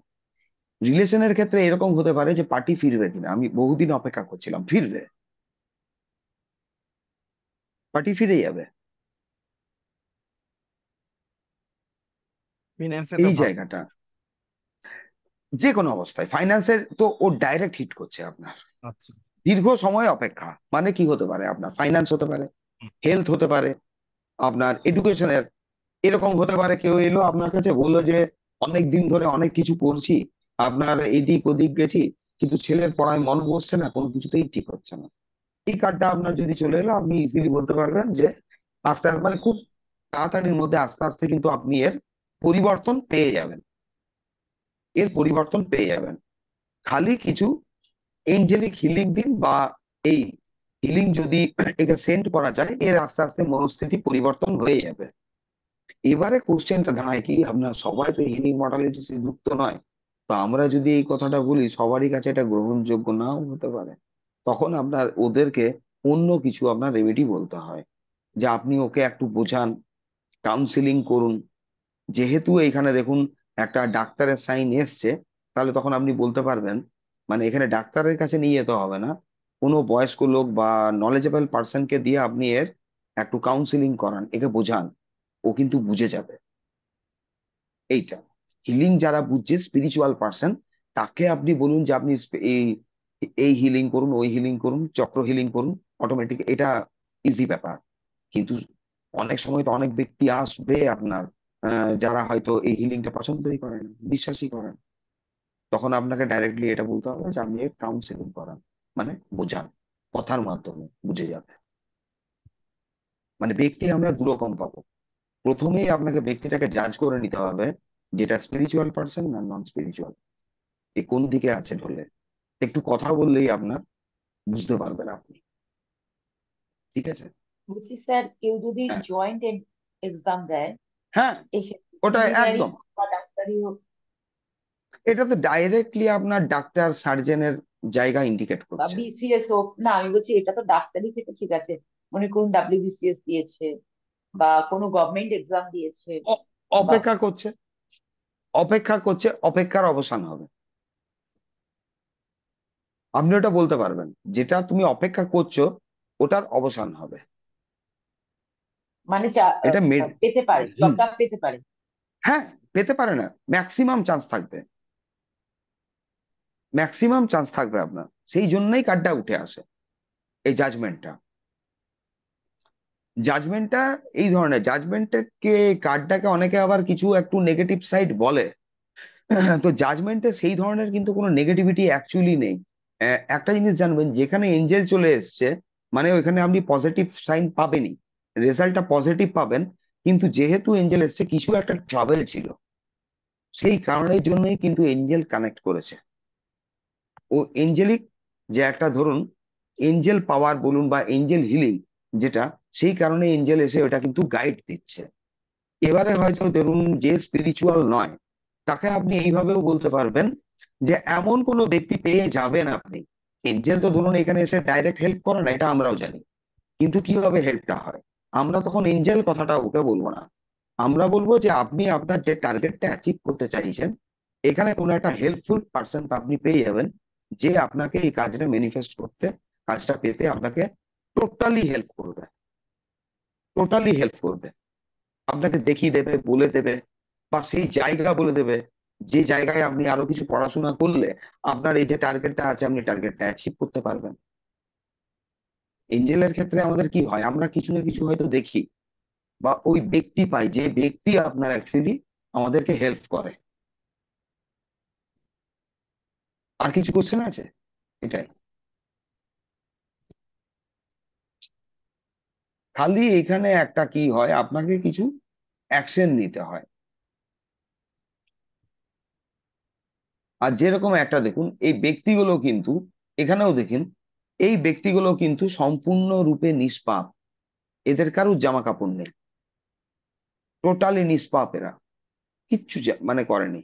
রিলেশনের ক্ষেত্রে এরকম হতে পারে যে পার্টি ফিরবে কিনা, আমি বহুদিন অপেক্ষা করছিলাম, ফিরবে, পার্টি ফিরে যাবে, ফিনান্সে তো এই ভালো। জায়গাটা। যে কোনো অবস্থায় ফাইন্যান্সের তো ও ডাইরেক্ট হিট করছে আপনার। আচ্ছা। দীর্ঘ সময় অপেক্ষা মানে কি হতে পারে? আপনার ফাইন্যান্স হতে পারে, হেলথ হতে পারে, আপনার এডুকেশনের। এরকম হতে পারে কেউ এলো আপনার কাছে বললো যে অনেক দিন ধরে অনেক কিছু করছি, আপনার এদিক ওদিক গেছি, কিন্তু ছেলের পড়ায় মন বসছে না, কোনো কিছুতেই ঠিক হচ্ছে না। এই কার্ডটা আপনার যদি চলে এলো, আপনি ইজিলি বলতে পারবেন যে আস্তে আস্তে মানে খুব তাড়াতাড়ির মধ্যে আস্তে আস্তে কিন্তু আপনি এর পরিবর্তন পেয়ে যাবেন, এর পরিবর্তন পেয়ে যাবেন। খালি কিছু এঞ্জেলিক হিলিং দিন, বা এই হিলিং যদি এটা সেন্ড করা যায়, এর আস্তে আস্তে মনস্থিতি পরিবর্তন হয়ে যাবে। এবারে কোশ্চেনটা দাঁড়ায় কি, আপনার সবাই তো হিলিং মডালিটিসে যুক্ত নয়। তো আমরা যদি এই কথাটা বলি, সবারই কাছে এটা গ্রহণযোগ্য নাও হতে পারে। তখন আপনার ওদেরকে অন্য কিছু আপনার রেমেডি বলতে হয়, যে আপনি ওকে একটু বোঝান, কাউন্সিলিং করুন। যেহেতু এখানে দেখুন একটা ডাক্তারের সাইন এসছে, তাহলে তখন আপনি বলতে পারবেন, মানে এখানে ডাক্তারের কাছে নিয়ে যেতে হবে না, কোনো বয়স্ক লোক বা নলেজেবল পার্সনকে দিয়ে আপনি এর একটু কাউন্সিলিং করান, একে বোঝান, ও কিন্তু বুঝে যাবে। এইটা হিলিং যারা বুঝছে, স্পিরিচুয়াল পার্সন, তাকে আপনি বলুন যে আপনি এই এই হিলিং করুন, ওই হিলিং করুন, চক্র হিলিং করুন, অটোমেটিক এটা ইজি ব্যাপার। কিন্তু অনেক সময় তো অনেক ব্যক্তি আসবে আপনার, যারা হয়তো এই হিলিংটা পছন্দই করেন, বিশ্বাসই করেন। তখন আপনাকে ডাইরেক্টলি এটা বলতে হবে যে আপনি কাউন্সিলিং করান, মানে বোঝান, কথার মাধ্যমে বুঝে যাবে। মানে ব্যক্তি আমরা দু রকম পাবো। প্রথমেই আপনাকে ব্যক্তিটাকে জাজ করে নিতে হবে, যেটা স্পিরিচুয়াল পার্সন না নন স্পিরিচুয়াল, এ কোন দিকে আছে ঢলে। একটু কথা বললেই আপনার বুঝতে পারবেন আপনি। ঠিক আছে? বলছি স্যার, কেউ যদি হ্যাঁ, জয়েন্ট এক্সাম দেয়, হ্যাঁ, এক্ষেত্রে ওটা ইঞ্জিনিয়ারিং একদম। বা ডাক্তারি হোক, এটা তো ডাইরেক্টলি আপনার ডাক্তার সার্জেনের জায়গা ইন্ডিকেট বা করছে। বিসিএস হোক, না আমি বলছি এটা তো ডাক্তারি থেকে ঠিক আছে, মনে করুন ডাব্লিউবিসিএস দিয়েছে বা কোনো গভর্নমেন্ট এক্সাম দিয়েছে, অ- বা অপেক্ষা করছে, অপেক্ষা করছে, অপেক্ষার অবসান হবে। আপনি ওটা বলতে পারবেন, যেটা তুমি অপেক্ষা করছো ওটার অবসান হবে। মানে এটা পেতে পারে, হুম, জবটা পেতে পারে। হ্যাঁ, পেতে পারে না, ম্যাক্সিমাম চান্স থাকবে, ম্যাক্সিমাম চান্স থাকবে আপনার। সেই জন্যই কার্ডটা উঠে আসে, এই জাজমেন্টটা। জাজমেন্টটা এই ধরনের জাজমেন্টকে, কার্ডটাকে অনেকে আবার কিছু একটু নেগেটিভ সাইড বলে। তো জাজমেন্টে সেই ধরনের কিন্তু কোনো নেগেটিভিটি অ্যাকচুয়ালি নেই। একটা জিনিস জানবেন, যেখানে এঞ্জেল চলে এসছে, মানে ওইখানে আপনি পজিটিভ সাইন পাবেনই, রেজাল্টটা পজিটিভ পাবেন। কিন্তু যেহেতু এঞ্জেল এসছে, কিছু একটা ট্রাভেল ছিল, সেই কারণের জন্যই কিন্তু এঞ্জেল কানেক্ট করেছে। ও এঞ্জেলিক যে একটা ধরুন এঞ্জেল পাওয়ার বলুন বা এঞ্জেল হিলিং, যেটা, সেই কারণে এঞ্জেল এসে ওটা কিন্তু গাইড দিচ্ছে। এবারে হয়তো ধরুন যে স্পিরিচুয়াল নয়, তাকে আপনি এইভাবেও বলতে পারবেন যে এমন কোনো ব্যক্তি পেয়ে যাবেন আপনি। এঞ্জেল তো ধরুন এখানে এসে ডাইরেক্ট হেল্প করে না, এটা আমরাও জানি, কিন্তু কিভাবে হেল্পটা হয়, আমরা তখন এঞ্জেল কথাটা ওকে বলবো না। আমরা বলবো যে আপনি আপনার যে টার্গেটটা অ্যাচিভ করতে চাইছেন, এখানে কোনো একটা হেল্পফুল পার্সন আপনি পেয়ে যাবেন, যে আপনাকে এই কাজটা ম্যানিফেস্ট করতে, কাজটা পেতে আপনাকে টোটালি হেল্প করবে, টোটালি হেল্প করবে। আপনাকে দেখিয়ে দেবে, বলে দেবে, বা সেই জায়গা বলে দেবে, যে জায়গায় আপনি আরো কিছু পড়াশোনা করলে আপনার এই যে টার্গেটটা আছে আপনি টার্গেটটা অ্যাচিভ করতে পারবেন। এঞ্জেলের ক্ষেত্রে আমাদের কি হয়, আমরা কিছু না কিছু হয়তো দেখি বা ওই ব্যক্তি পাই, যে ব্যক্তি আপনার অ্যাকচুয়ালি আমাদেরকে হেল্প করে। আর কিছু কোশ্চেন আছে? এটাই, খালি এখানে একটা কি হয়, আপনাকে কিছু অ্যাকশন নিতে হয়। আর যেরকম একটা দেখুন, এই ব্যক্তিগুলো কিন্তু, এখানেও দেখুন, এই ব্যক্তিগুলো কিন্তু সম্পূর্ণরূপে নিষ্পাপ, এদের কারুর জামা কাপড় নেই, টোটালি নিষ্পাপ এরা, কিচ্ছু মানে করেনি,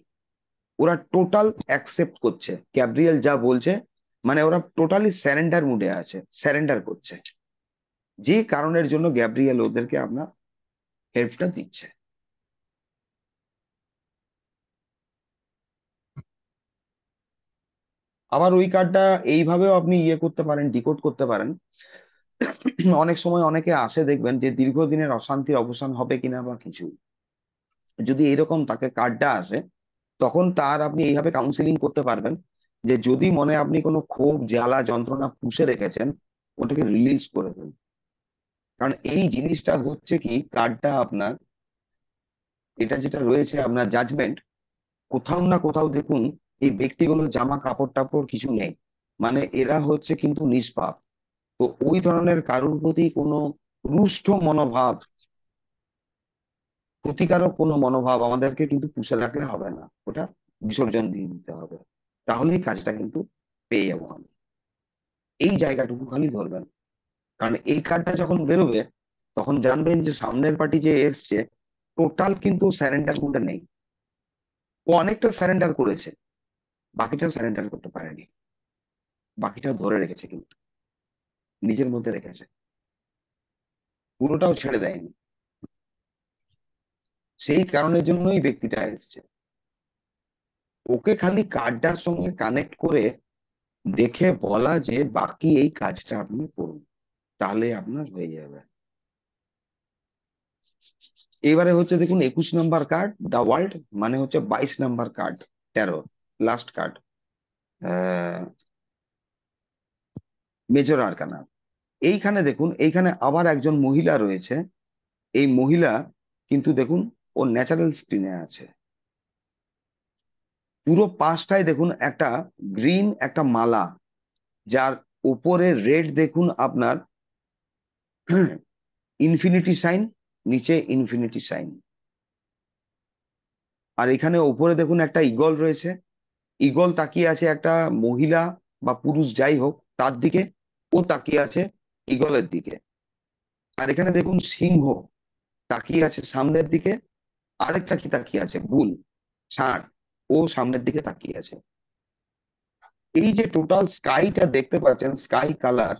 ওরা টোটাল অ্যাকসেপ্ট করছে গ্যাব্রিয়েল যা বলছে, মানে ওরা টোটালি স্যারেন্ডার মুডে আছে, স্যারেন্ডার করছে, যে কারণের জন্য গ্যাব্রিয়েল ওদেরকে আপনার হেল্পটা দিচ্ছে। আবার ওই কার্ডটা এইভাবেও আপনি ইয়ে করতে পারেন, ডিকোড করতে পারেন। অনেক সময় অনেকে আসে, দেখবেন যে দীর্ঘদিনের অশান্তির অবসান হবে কিনা বা কিছু, যদি এরকম তাকে কার্ডটা আসে, তখন তার আপনি এইভাবে কাউন্সিলিং করতে পারবেন যে যদি মনে আপনি কোনো ক্ষোভ জ্বালা যন্ত্রণা পুষে রেখেছেন, ওটাকে রিলিজ করে দিন। কারণ এই জিনিসটা হচ্ছে কি, কার্ডটা আপনার, এটা যেটা রয়েছে আপনার জাজমেন্ট, কোথাও না কোথাও দেখুন এই ব্যক্তিগুলো জামা কাপড় টাপড় কিছু নেই, মানে এরা হচ্ছে কিন্তু নিষ্পাপ। তো ওই ধরনের কারোর প্রতি কোনো রুষ্ট মনোভাব, ক্ষতিকারক কোনো মনোভাব আমাদেরকে কিন্তু পুষে রাখলে হবে না, ওটা বিসর্জন দিয়ে দিতে হবে, তাহলেই কাজটা কিন্তু পেয়ে যাবো আমি। এই জায়গাটুকু খালি ধরবেন, কারণ এই কার্ডটা যখন বেরোবে তখন জানবেন যে সামনের পার্টি যে এসছে টোটাল কিন্তু স্যারেন্ডার মুডে নেই, ও অনেকটা স্যারেন্ডার করেছে, বাকিটাও স্যারেন্ডার করতে পারেনি, বাকিটাও ধরে রেখেছে, কিন্তু নিজের মধ্যে রেখেছে, পুরোটাও ছেড়ে দেয়নি। সেই কারণের জন্যই ব্যক্তিটা এসছে, ওকে খালি কার্ডটার সঙ্গে কানেক্ট করে দেখে বলা যে বাকি এই কাজটা আপনি করুন, তাহলে আপনার হয়ে যাবে। এবারে হচ্ছে দেখুন 21 নম্বর কার্ড, দা ওয়ার্ল্ড, মানে হচ্ছে 22 নম্বর card, 13 last card, major arcana. এইখানে দেখুন, এইখানে আবার একজন মহিলা রয়েছে, এই মহিলা কিন্তু দেখুন ও ন্যাচারাল স্ক্রিনে আছে, পুরো পাশটায় দেখুন একটা গ্রিন একটা মালা, যার উপরে রেড দেখুন আপনার ইনফিনিটি সাইন, নিচে ইনফিনিটি সাইন, আর এখানে উপরে দেখুন একটা ঈগল রয়েছে, ঈগল তাকিয়ে আছে একটা মহিলা বা পুরুষ যাই হোক তার দিকে, ও তাকিয়ে আছে ঈগলের দিকে। আর এখানে দেখুন সিংহ তাকিয়ে আছে সামনের দিকে, আরেকটা কি তাকিয়ে আছে, বুল, ষাঁড়, ও সামনের দিকে তাকিয়ে আছে। এই যে টোটাল স্কাইটা দেখতে পাচ্ছেন, স্কাই কালার,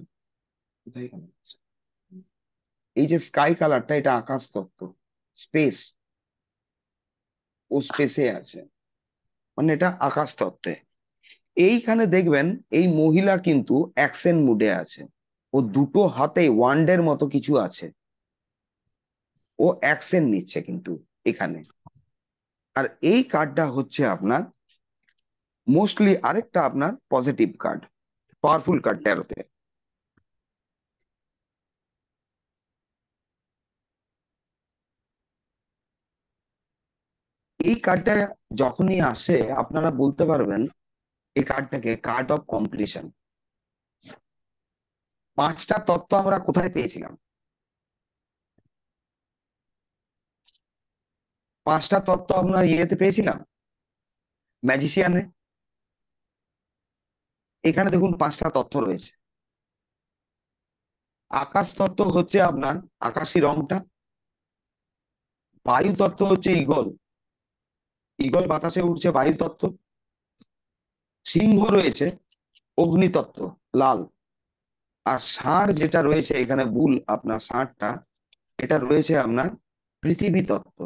এই যে স্কাই কালারটা, এটা আকাশ তত্ত্ব, স্পেস, ও স্পেসে আছে, মানে এটা আকাশ তত্ত্বে। এইখানে দেখবেন এই মহিলা কিন্তু অ্যাকশন মুডে আছে, ও দুটো হাতে ওয়ান্ডের মতো কিছু আছে, ও অ্যাকশন নিচ্ছে কিন্তু এখানে। আর এই কার্ডটা হচ্ছে আপনার মোস্টলি আরেকটা আপনার পজিটিভ কার্ড, পাওয়ারফুল কার্ড 13-তে। এই কার্ডটা যখনই আসে আপনারা বলতে পারবেন এই কার্ডটাকে কার্ড অফ কমপ্লিশন। 5টা তত্ত্ব আমরা কোথায় পেয়েছিলাম? 5টা তত্ত্ব আপনার ইয়েতে পেয়েছিলাম, ম্যাজিশিয়ানে। এখানে দেখুন 5টা তত্ত্ব রয়েছে। আকাশ তত্ত্ব হচ্ছে আপনার আকাশী রংটা, বায়ু তত্ত্ব হচ্ছে ঈগল, ঈগল বাতাসে উঠছে, বায়ু তত্ত্ব। সিংহ রয়েছে অগ্নিতত্ত্ব, লাল। আর ষাঁড় যেটা রয়েছে এখানে, বুল আপনার ষাঁড়টা, এটা রয়েছে আপনার পৃথিবী তত্ত্ব।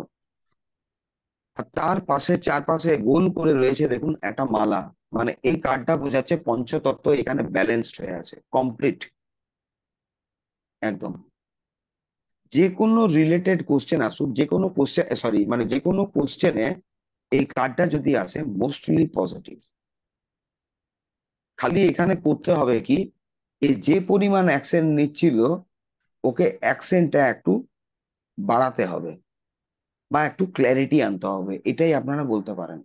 আর তার পাশে চারপাশে গোল করে রয়েছে দেখুন একটা মালা, মানে এই কার্ডটা বোঝাচ্ছে পঞ্চতত্ত্ব এখানে ব্যালেন্সড হয়ে আছে, কমপ্লিট একদম। যে কোনো রিলেটেড কোশ্চেন আসুক, যে কোনো কোশ্চেন, সরি মানে যে কোনো কোশ্চেনে এই কার্ডটা যদি আসে মোস্টলি পজিটিভ। খালি এখানে করতে হবে কি, এই যে পরিমাণ অ্যাকশন নিচ্ছিল ওকে অ্যাকশনটা একটু বাড়াতে হবে বা একটু ক্ল্যারিটি আনতে হবে, এটাই আপনারা বলতে পারেন।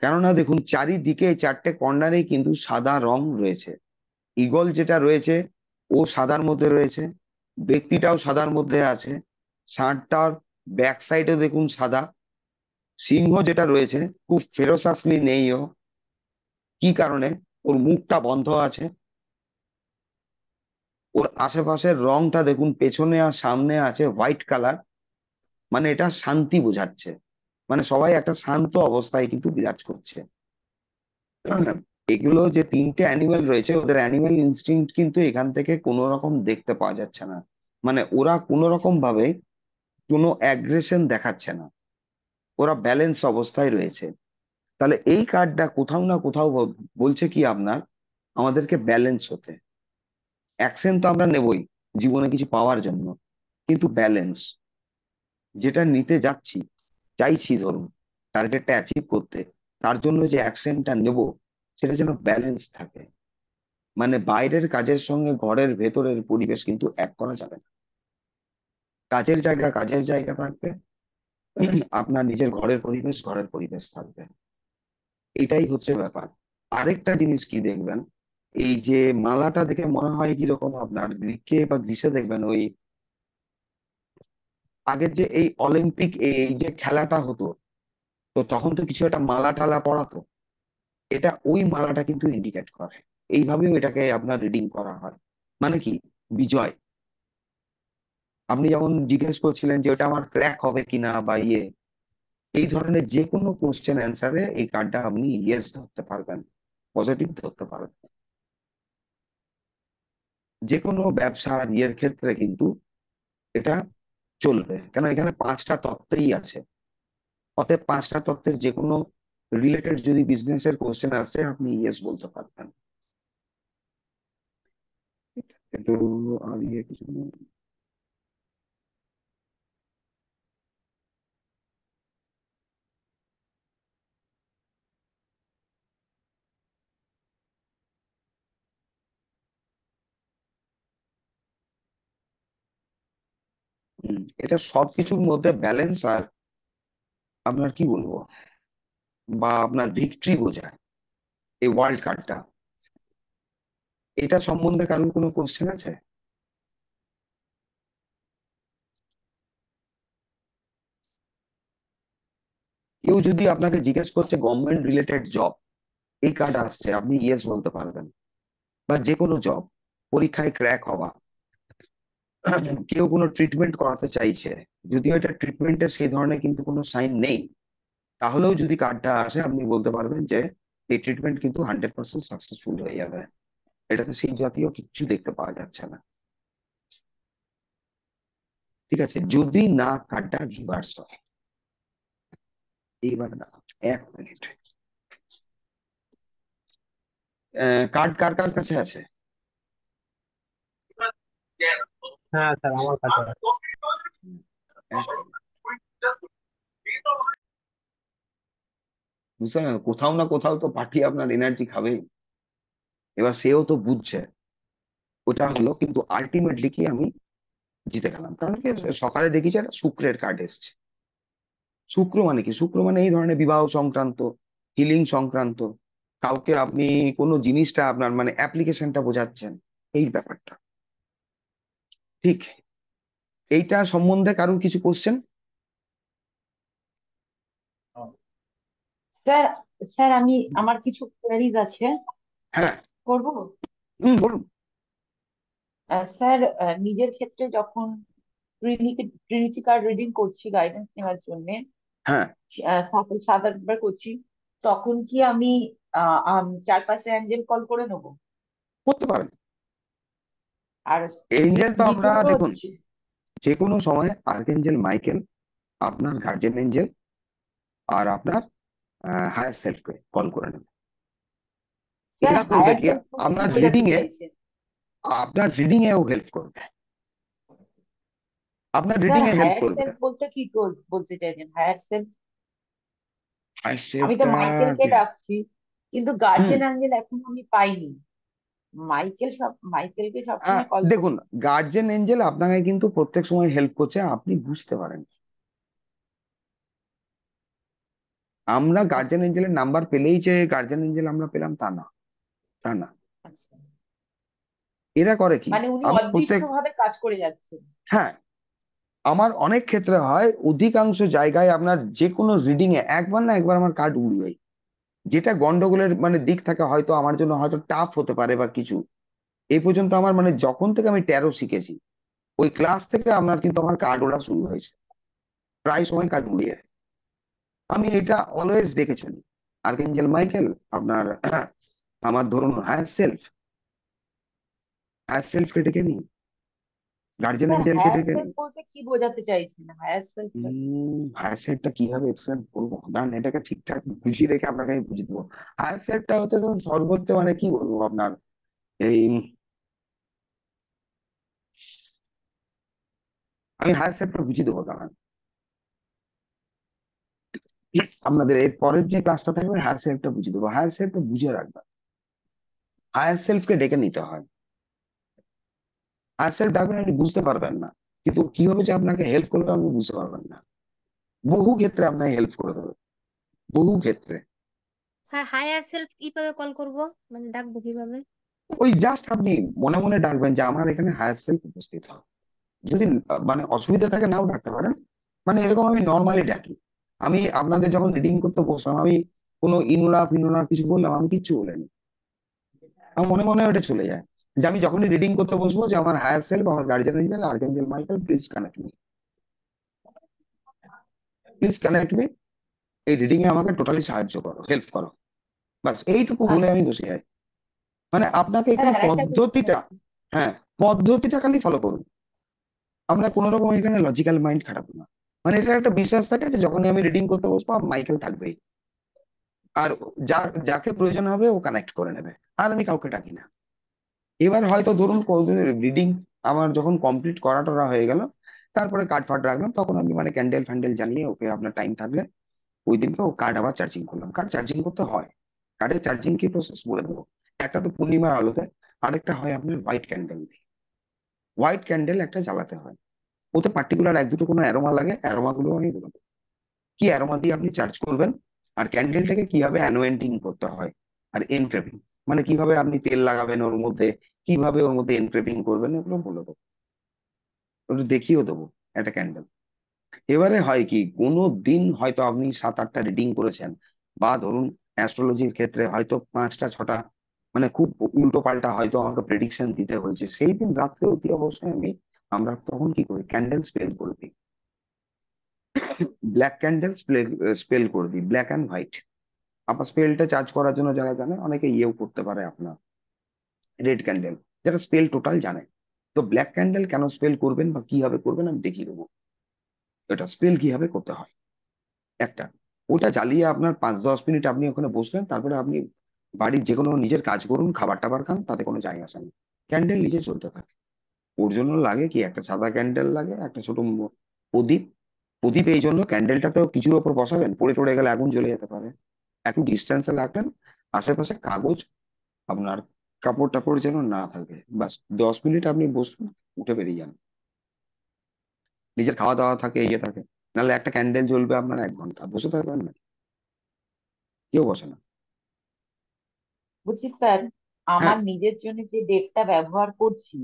কেননা দেখুন চারিদিকে চারটে কর্নারেই কিন্তু সাদা রং রয়েছে। ঈগল যেটা রয়েছে ও সাদার মধ্যে রয়েছে, ব্যক্তিটাও সাদার মধ্যে আছে, ষাঁড়টার ব্যাক সাইডে দেখুন সাদা, সিংহ যেটা রয়েছে খুব ফেরোসাসলি নেই ও, কি কারণে, ওর মুখটা বন্ধ আছে, ওর আশেপাশের রংটা দেখুন পেছনে আর সামনে আছে হোয়াইট কালার, মানে এটা শান্তি বোঝাচ্ছে, মানে সবাই একটা শান্ত অবস্থায় কিন্তু বিরাজ করছে। এগুলো যে তিনটে অ্যানিমেল রয়েছে ওদের অ্যানিমেল ইনস্টিংক্ট কিন্তু এখান থেকে কোনো রকম দেখতে পাওয়া যাচ্ছে না, মানে ওরা কোনো রকম ভাবে কোনো অ্যাগ্রেশন দেখাচ্ছে না, ওরা ব্যালেন্স অবস্থায় রয়েছে। তাহলে এই কার্ডটা কোথাও না কোথাও বলছে কি আপনার, আমাদেরকে ব্যালেন্স হতে, অ্যাকশন তো আমরা নেবই জীবনে কিছু পাওয়ার জন্য, কিন্তু ব্যালেন্স যেটা নিতে যাচ্ছি, চাইছি ধরুন টার্গেটটা অ্যাচিভ করতে, তার জন্য যে অ্যাকশনটা নেব সেটা যেন ব্যালেন্স থাকে। মানে বাইরের কাজের সঙ্গে ঘরের ভেতরের পরিবেশ কিন্তু এক করা যাবে না। কাজের জায়গা কাজের জায়গা থাকবে, আপনার নিজের ঘরের পরিবেশ ঘরের পরিবেশ থাকবে, এটাই হচ্ছে ব্যাপার। আরেকটা জিনিস কি দেখবেন, এই যে মালাটা দেখে মনে হয় কিরকম, আপনার গ্রীকে বা গ্রীসে দেখবেন ওই আগের যে এই অলিম্পিক এই যে খেলাটা হতো, তো তখন তো কিছু একটা মালা টালা পরাতো, এটা ওই মালাটা কিন্তু ইন্ডিকেট করে, এইভাবেও এটাকে আপনার রিডিং করা হয়। মানে কি, বিজয়। আপনি যেমন জিজ্ঞেস করছিলেন যে ওটা আমার ক্র্যাক হবে কিনা বা ইয়ে, এই ধরনের যে কোনো কোশ্চেন অ্যান্সারে এই কার্ডটা আপনি ইয়েস ধরতে পারবেন, পজিটিভ ধরতে পারবেন। যে কোনো ব্যবসা ইয়ের ক্ষেত্রে কিন্তু এটা চলবে, কেন এখানে পাঁচটা তত্ত্বই আছে। অতএব পাঁচটা তত্ত্বের যে কোনো রিলেটেড যদি বিজনেসের কোশ্চেন আসে আপনি ইয়েস বলতে পারবেন। কিন্তু আর ইয়ে কিছু নেই। এটা সবকিছুর মধ্যে ব্যালেন্স আর আপনার কি বলবো, বা আপনার ভিক্টরি বোঝায় এই ওয়ার্ল্ড কার্ডটা। এটা সম্বন্ধে কারোর কোনো কোশ্চেন আছে? কেউ যদি আপনাকে জিজ্ঞেস করছে গভর্নমেন্ট রিলেটেড জব, এই কার্ড আসছে, আপনি ইয়েস বলতে পারবেন। বা যে কোনো জব, পরীক্ষায় ক্র্যাক হওয়া, কেউ কোনো ট্রিটমেন্ট করাতে চাইছে, যদিও এটা ট্রিটমেন্টের সেই ধরনের কিন্তু কোনো সাইন নেই, তাহলেও যদি কার্ডটা আসে আপনি বলতে পারবেন যে এই ট্রিটমেন্ট কিন্তু 100% সাকসেসফুল হয়ে যাবে। এটাতে সেই জাতীয় কিছু দেখতে পাওয়া যাচ্ছে না। ঠিক আছে, যদি না কার্ডটা রিভার্স হয়। এইবার না, এক মিনিট, কার্ড কার কার কাছে আছে? হ্যাঁ স্যার, আমার কাছে আছে। এক মিনিট। বুঝতে পারলেন, কোথাও না কোথাও তো পার্টি আপনার এনার্জি খাবেই। এবার সেও তো বুঝছে, ওটা হলো, কিন্তু আলটিমেটলি কি আমি জিতে গেলাম, কারণ কি সকালে দেখেছি একটা শুক্রের কার্ড এসছে। শুক্র মানে কি, শুক্র মানে এই ধরনের বিবাহ সংক্রান্ত, হিলিং সংক্রান্ত, কাউকে আপনি কোনো জিনিসটা আপনার মানে অ্যাপ্লিকেশনটা বোঝাচ্ছেন, এই ব্যাপারটা। ঠিক, এইটা সম্বন্ধে কারোর কিছু কোশ্চেন? স্যার, স্যার আমি আমার কিছু কোয়ারিজ আছে, হ্যাঁ। করব। বলুন। স্যার, নিজের ক্ষেত্রে যখন ট্রিনিটি কার্ড রিডিং করছি গাইডেন্স নেওয়ার জন্য, হ্যাঁ, সাত আটবার করছি, তখন কি আমি চারপাশে অ্যাঞ্জেল কল করে নেবো? করতে পারেন। আর এঞ্জেল তো আমরা দ্বিতীয়ত দেখুন হচ্ছে, যে কোনো সময় আর্কএঞ্জেল মাইকেল, আপনার গার্জিয়ান এঞ্জেল, আর আপনার হায়ার সেলফকে কল করে নেবেন। স্যার এরা করবে হায়ার কি, সেলফ বলতে কি আপনার বোঝাতে রিডিং এ, চাইছেন? আপনার রিডিং এও হেল্প করবে, আপনার sir reading a help higher করবে। সেলফ বলতে কি বলতে চাইছেন হায়ার সেলফ? হায়ার আমি তো সেলফটা মাইকেলকে ডাকছি, কিন্তু হুম গার্জিয়ান অ্যাঞ্জেল এখনো আমি পাইনি। মাইকেলকে সবসময় কল করি। দেখুন, গার্জেন এঞ্জেল আপনাকে কিন্তু প্রত্যেক সময় হেল্প করছে, আপনি বুঝতে পারেন। আমরা আচ্ছা গার্জেন এঞ্জেলের নাম্বার পেলেই যে গার্জেন এঞ্জেল আমরা পেলাম তা না, তা না। আচ্ছা, এরা করে কি, মানে উনি আমি অদৃশ্য প্রত্যেক, ভাবে কাজ করে যাচ্ছেন। হ্যাঁ, আমার অনেক ক্ষেত্রে হয়, অধিকাংশ জায়গায় আপনার যে কোনো রিডিং এ একবার না একবার আমার কার্ড উড়ে যায়। যেটা গন্ডগোলের মানে দিক থাকে, হয়তো আমার জন্য হয়তো টাফ হতে পারে বা কিছু। এই পর্যন্ত আমার মানে যখন থেকে আমি ট্যারো শিখেছি, ওই ক্লাস থেকে আমার কিন্তু আমার কার্ড ওড়া শুরু হয়েছে, প্রায় সময় কার্ড উড়ে যায়। আমি এটা অলওয়েজ দেখে চলি। আর্কেঞ্জেল মাইকেল, আপনার আমার ধরুন হায়ার সেলফকে ডেকে নিই, গার্জেন স্যার, এঞ্জেলকে হায়ার ডেকে সেলফ নিই। বলতে কি বোঝাতে চাইছেন? হায়ার সেলফটা কি? হায়ার সেলফটা কিভাবে এক্সপ্লেন করবো, দাঁড়ান এটাকে ঠিকঠাক বুঝিয়ে রেখে আপনাকে আমি বুঝিয়ে দেবো। হায়ার সেলফটা হচ্ছে ধরুন সর্বোচ্চ মানে কি বলবো আপনার, এই আমি হায়ার সেলফটা বুঝিয়ে দেবো, দাঁড়ান। আপনাদের এর পরের যে ক্লাসটা থাকবে হায়ার সেলফটা বুঝিয়ে দেবো, হায়ার সেলফটা বুঝে রাখবেন। হায়ার সেলফকে ডেকে নিতে হয়। হায়ার সেলফ ডাকবেন, আপনি বুঝতে পারবেন না, কিন্তু কিভাবে যে আপনাকে হেল্প করবে আপনি বুঝতে পারবেন না। বহু ক্ষেত্রে আপনাকে হেল্প করে দেবে, বহু ক্ষেত্রে। আর হায়ার সেলফ কিভাবে কল করব, মানে ডাকবো কিভাবে? ওই জাস্ট আপনি মনে মনে ডাকবেন যে আমার এখানে হায়ার সেলফ উপস্থিত হয়। যদি মানে অসুবিধা থাকে নাও ডাকতে পারেন। মানে এরকম আমি নর্মালি ডাকি। আমি আপনাদের যখন রিডিং করতে বসলাম, আমি কোনো ইনুরা ফিনুরা কিছু বললাম, আমি কিচ্ছু বলিনি। আমার মনে মনে ওটা চলে যায় যে আমি যখনই রিডিং করতে বসবো, যে আমার হায়ার সেলফ, আমার guardian Angel, archangel Michael, please connect me, please connect me, এই রিডিং এ আমাকে টোটালি সাহায্য করো, হেল্প করো। বাস এইটুকু বলে আচ্ছা আমি বসে যাই। মানে আপনাকে স্যার, এখানে আর একটা কোশ্চেন পদ্ধতিটা, আছে। হ্যাঁ, পদ্ধতিটা খালি ফলো করুন। আমরা কোনো রকম এখানে লজিক্যাল মাইন্ড খাটাবো না। মানে এটা একটা বিশ্বাস থাকে যে যখনই আমি রিডিং করতে বসবো মাইকেল থাকবেই, আর যাকে প্রয়োজন হবে ও কানেক্ট করে নেবে, আর আমি কাউকে ডাকি না। এবার হয়তো ধরুন রিডিং আমার যখন কমপ্লিট করা টরা হয়ে গেল, তারপরে কার্ড ফার্ড রাখলাম, তখন আমি মানে ক্যান্ডেল ফ্যান্ডেল জ্বালিয়ে ওকে, আপনার টাইম থাকলে ওই দিনকে ও কার্ড আবার চার্জিং করলাম। কার্ড চার্জিং করতে হয়, কার্ডের চার্জিং কি প্রসেস বলে দেবো। একটা তো পূর্ণিমার আলোতে, আরেকটা হয় আপনার হোয়াইট ক্যান্ডেল দিয়ে। হোয়াইট ক্যান্ডেল একটা জ্বালাতে হয়, ওতে পার্টিকুলার এক দুটো কোনো অ্যারোমা লাগে, অ্যারোমা গুলো আমি বলে দেবো কি অ্যারোমা দিয়ে আপনি চার্জ করবেন, আর ক্যান্ডেলটাকে কিভাবে অ্যানোয়েন্টিং করতে হয়, আর এনক্রেপিং মানে কিভাবে আপনি তেল লাগাবেন ওর মধ্যে, কিভাবে ওর মধ্যে এনক্রেপিং করবেন, এগুলো বলে দেবো, ওটা দেখিয়েও দেবো একটা ক্যান্ডেল। এবারে হয় কি, কোনো দিন হয়তো আপনি 7-8টা রিডিং করেছেন, বা ধরুন অ্যাস্ট্রোলজির ক্ষেত্রে হয়তো 5টা 6টা, মানে খুব উল্টো পাল্টা হয়তো আমাকে প্রেডিকশন দিতে হয়েছে, সেই দিন রাত্রে অতি অবশ্যই আমরা তখন কি করি, ক্যান্ডেল স্পেল করে দিই। ব্ল্যাক ক্যান্ডেল স্পেল করে দিই, ব্ল্যাক অ্যান্ড হোয়াইট। আবার স্পেলটা চার্জ করার জন্য যারা জানে, অনেকে ইয়েও করতে পারে আপনার রেড ক্যান্ডেল, যারা স্পেল টোটাল জানে। তো ব্ল্যাক ক্যান্ডেল কেন স্পেল করবেন বা কিভাবে করবেন আমি দেখিয়ে দেবো, এটা স্পেল কিভাবে করতে হয়। একটা, ওটা জ্বালিয়ে আপনার 5-10 মিনিট আপনি ওখানে বসলেন, তারপরে আপনি বাড়ির যে কোনো নিজের কাজ করুন, খাবার টাবার খান, তাতে কোনো যায় আসে না, ক্যান্ডেল নিজে চলতে থাকে। ওর জন্য লাগে কি, একটা সাদা ক্যান্ডেল লাগে, একটা ছোট প্রদীপ। প্রদীপ এই জন্য, ক্যান্ডেলটাতেও কিছুর ওপর বসাবেন, পড়ে টরে গেলে আগুন জ্বলে যেতে পারে, একটু ডিস্টেন্সে রাখবেন। আশেপাশে কাগজ, আপনার কাপড় টাপড় যেন না থাকে, বাস 10 মিনিট আপনি বসুন, উঠে বেরিয়ে যান। নিজের খাওয়া দাওয়া থাকে, ইয়ে থাকে, নাহলে একটা ক্যান্ডেল জ্বলবে আপনার 1 ঘন্টা, বসে থাকবেন না, কেউ বসে না। বলছি স্যার, হ্যাঁ, আমার নিজের জন্য যে ডেটটা ব্যবহার করছি,